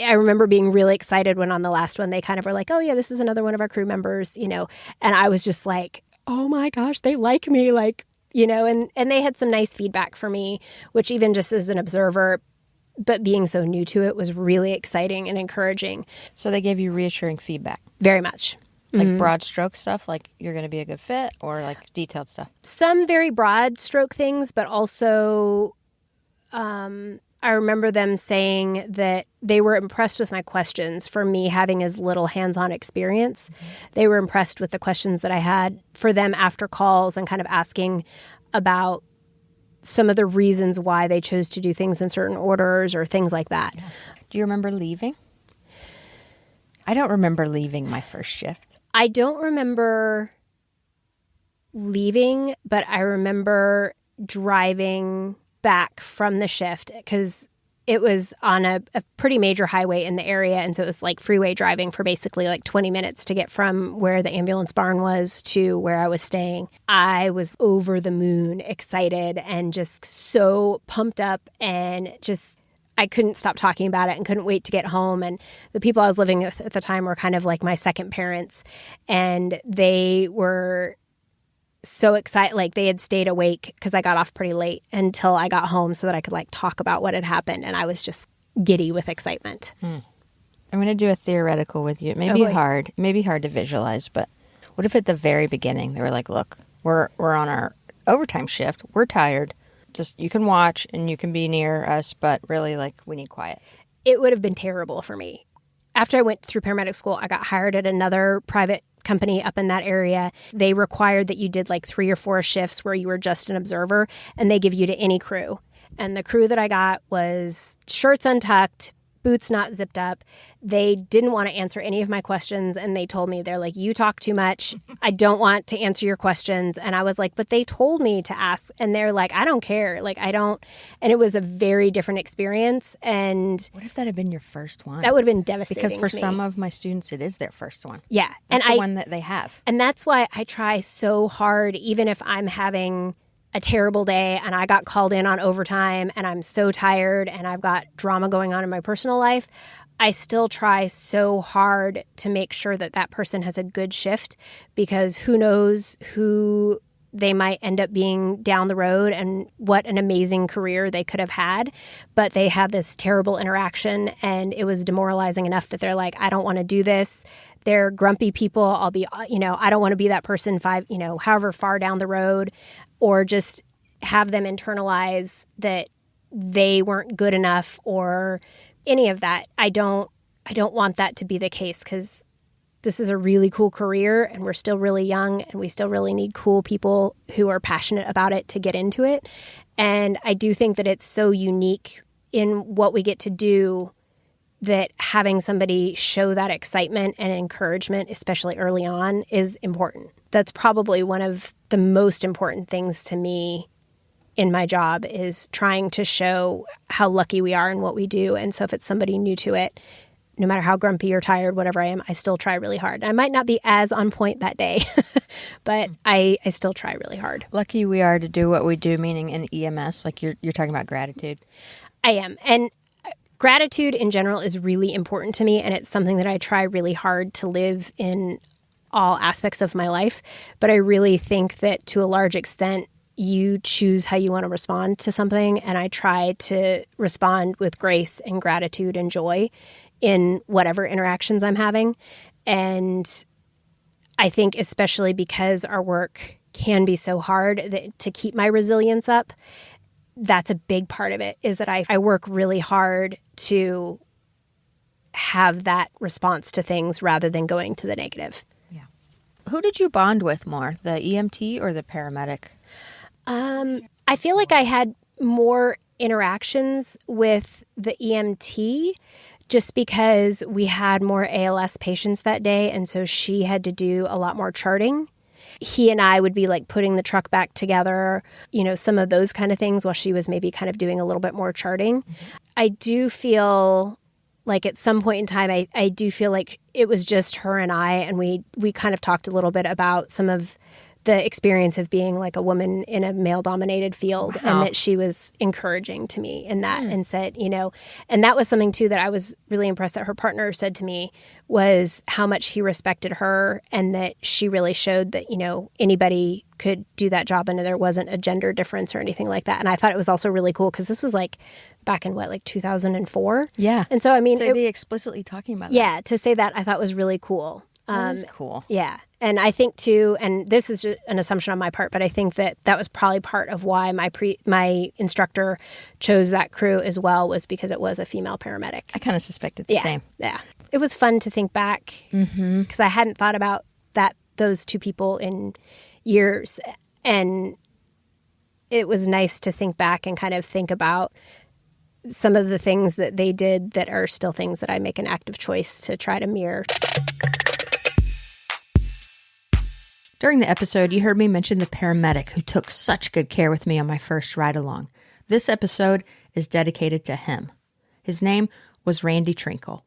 I remember being really excited when on the last one, they kind of were like, oh yeah, this is another one of our crew members, you know, and I was just like, oh my gosh, they like me, like, you know, and they had some nice feedback for me, which even just as an observer, but being so new to it was really exciting and encouraging. So they gave you reassuring feedback? Very much. Like broad stroke stuff, like you're going to be a good fit, or like detailed stuff? Some very broad stroke things, but also I remember them saying that they were impressed with my questions for me having as little hands-on experience. They were impressed with the questions that I had for them after calls and kind of asking about some of the reasons why they chose to do things in certain orders or things like that. Yeah. Do you remember leaving? I don't remember leaving my first shift. I don't remember leaving, but I remember driving back from the shift because it was on a pretty major highway in the area. And so it was like freeway driving for basically like 20 minutes to get from where the ambulance barn was to where I was staying. I was over the moon excited and just so pumped up and just I couldn't stop talking about it and couldn't wait to get home. And the people I was living with at the time were kind of like my second parents. And they were so excited, like they had stayed awake because I got off pretty late until I got home so that I could like talk about what had happened. And I was just giddy with excitement. I'm going to do a theoretical with you. It may be hard. It may be hard to visualize, but what if at the very beginning they were like, look, we're on our overtime shift. We're tired. Just you can watch and you can be near us, but really like we need quiet. It would have been terrible for me. After I went through paramedic school, I got hired at another private company up in that area. They required that you did like 3 or 4 shifts where you were just an observer, and they give you to any crew. And the crew that I got was shirts untucked, boots not zipped up. They didn't want to answer any of my questions, and they told me, they're like, you talk too much. I don't want to answer your questions. And I was like, but they told me to ask. And they're like, I don't care. Like, I don't. And it was a very different experience. And what if that had been your first one? That would have been devastating. Because for to me. Some of my students, it is their first one. Yeah. That's the one that they have. And that's why I try so hard, even if I'm having a terrible day and I got called in on overtime and I'm so tired and I've got drama going on in my personal life, I still try so hard to make sure that that person has a good shift, because who knows who they might end up being down the road and what an amazing career they could have had. But they had this terrible interaction and it was demoralizing enough that they're like, I don't want to do this. They're grumpy people. I'll be, I don't want to be that person however far down the road, or just have them internalize that they weren't good enough or any of that. I don't want that to be the case, because this is a really cool career and we're still really young and we still really need cool people who are passionate about it to get into it. And I do think that it's so unique in what we get to do that having somebody show that excitement and encouragement, especially early on, is important. That's probably one of the most important things to me in my job, is trying to show how lucky we are in what we do. And so if it's somebody new to it, no matter how grumpy or tired, whatever I am, I still try really hard. I might not be as on point that day, but I still try really hard. Lucky we are to do what we do, meaning in EMS, like you're talking about gratitude. I am. And gratitude in general is really important to me, and it's something that I try really hard to live in all aspects of my life. But I really think that to a large extent, you choose how you want to respond to something, and I try to respond with grace and gratitude and joy in whatever interactions I'm having. And I think especially because our work can be so hard, that to keep my resilience up, that's a big part of it, is that I work really hard to have that response to things rather than going to the negative. Yeah. Who did you bond with more, the EMT or the paramedic? I feel like I had more interactions with the EMT just because we had more ALS patients that day. And so she had to do a lot more charting. He and I would be like putting the truck back together, some of those kind of things, while she was maybe kind of doing a little bit more charting. Mm-hmm. I do feel like at some point in time, I do feel like it was just her and I, and we kind of talked a little bit about some of the experience of being like a woman in a male-dominated field. Wow. And that she was encouraging to me in that and said, and that was something too that I was really impressed that her partner said to me, was how much he respected her, and that she really showed that, anybody could do that job and there wasn't a gender difference or anything like that. And I thought it was also really cool because this was like back in 2004? Yeah. And so, I mean, to be explicitly talking about that. Yeah, to say that I thought was really cool. That is cool. Yeah. And I think too, and this is just an assumption on my part, but I think that was probably part of why my instructor chose that crew as well, was because it was a female paramedic. I kind of suspected the same. Yeah. It was fun to think back because I hadn't thought about those two people in years. And it was nice to think back and kind of think about some of the things that they did that are still things that I make an active choice to try to mirror. During the episode, you heard me mention the paramedic who took such good care with me on my first ride-along. This episode is dedicated to him. His name was Randy Trinkle.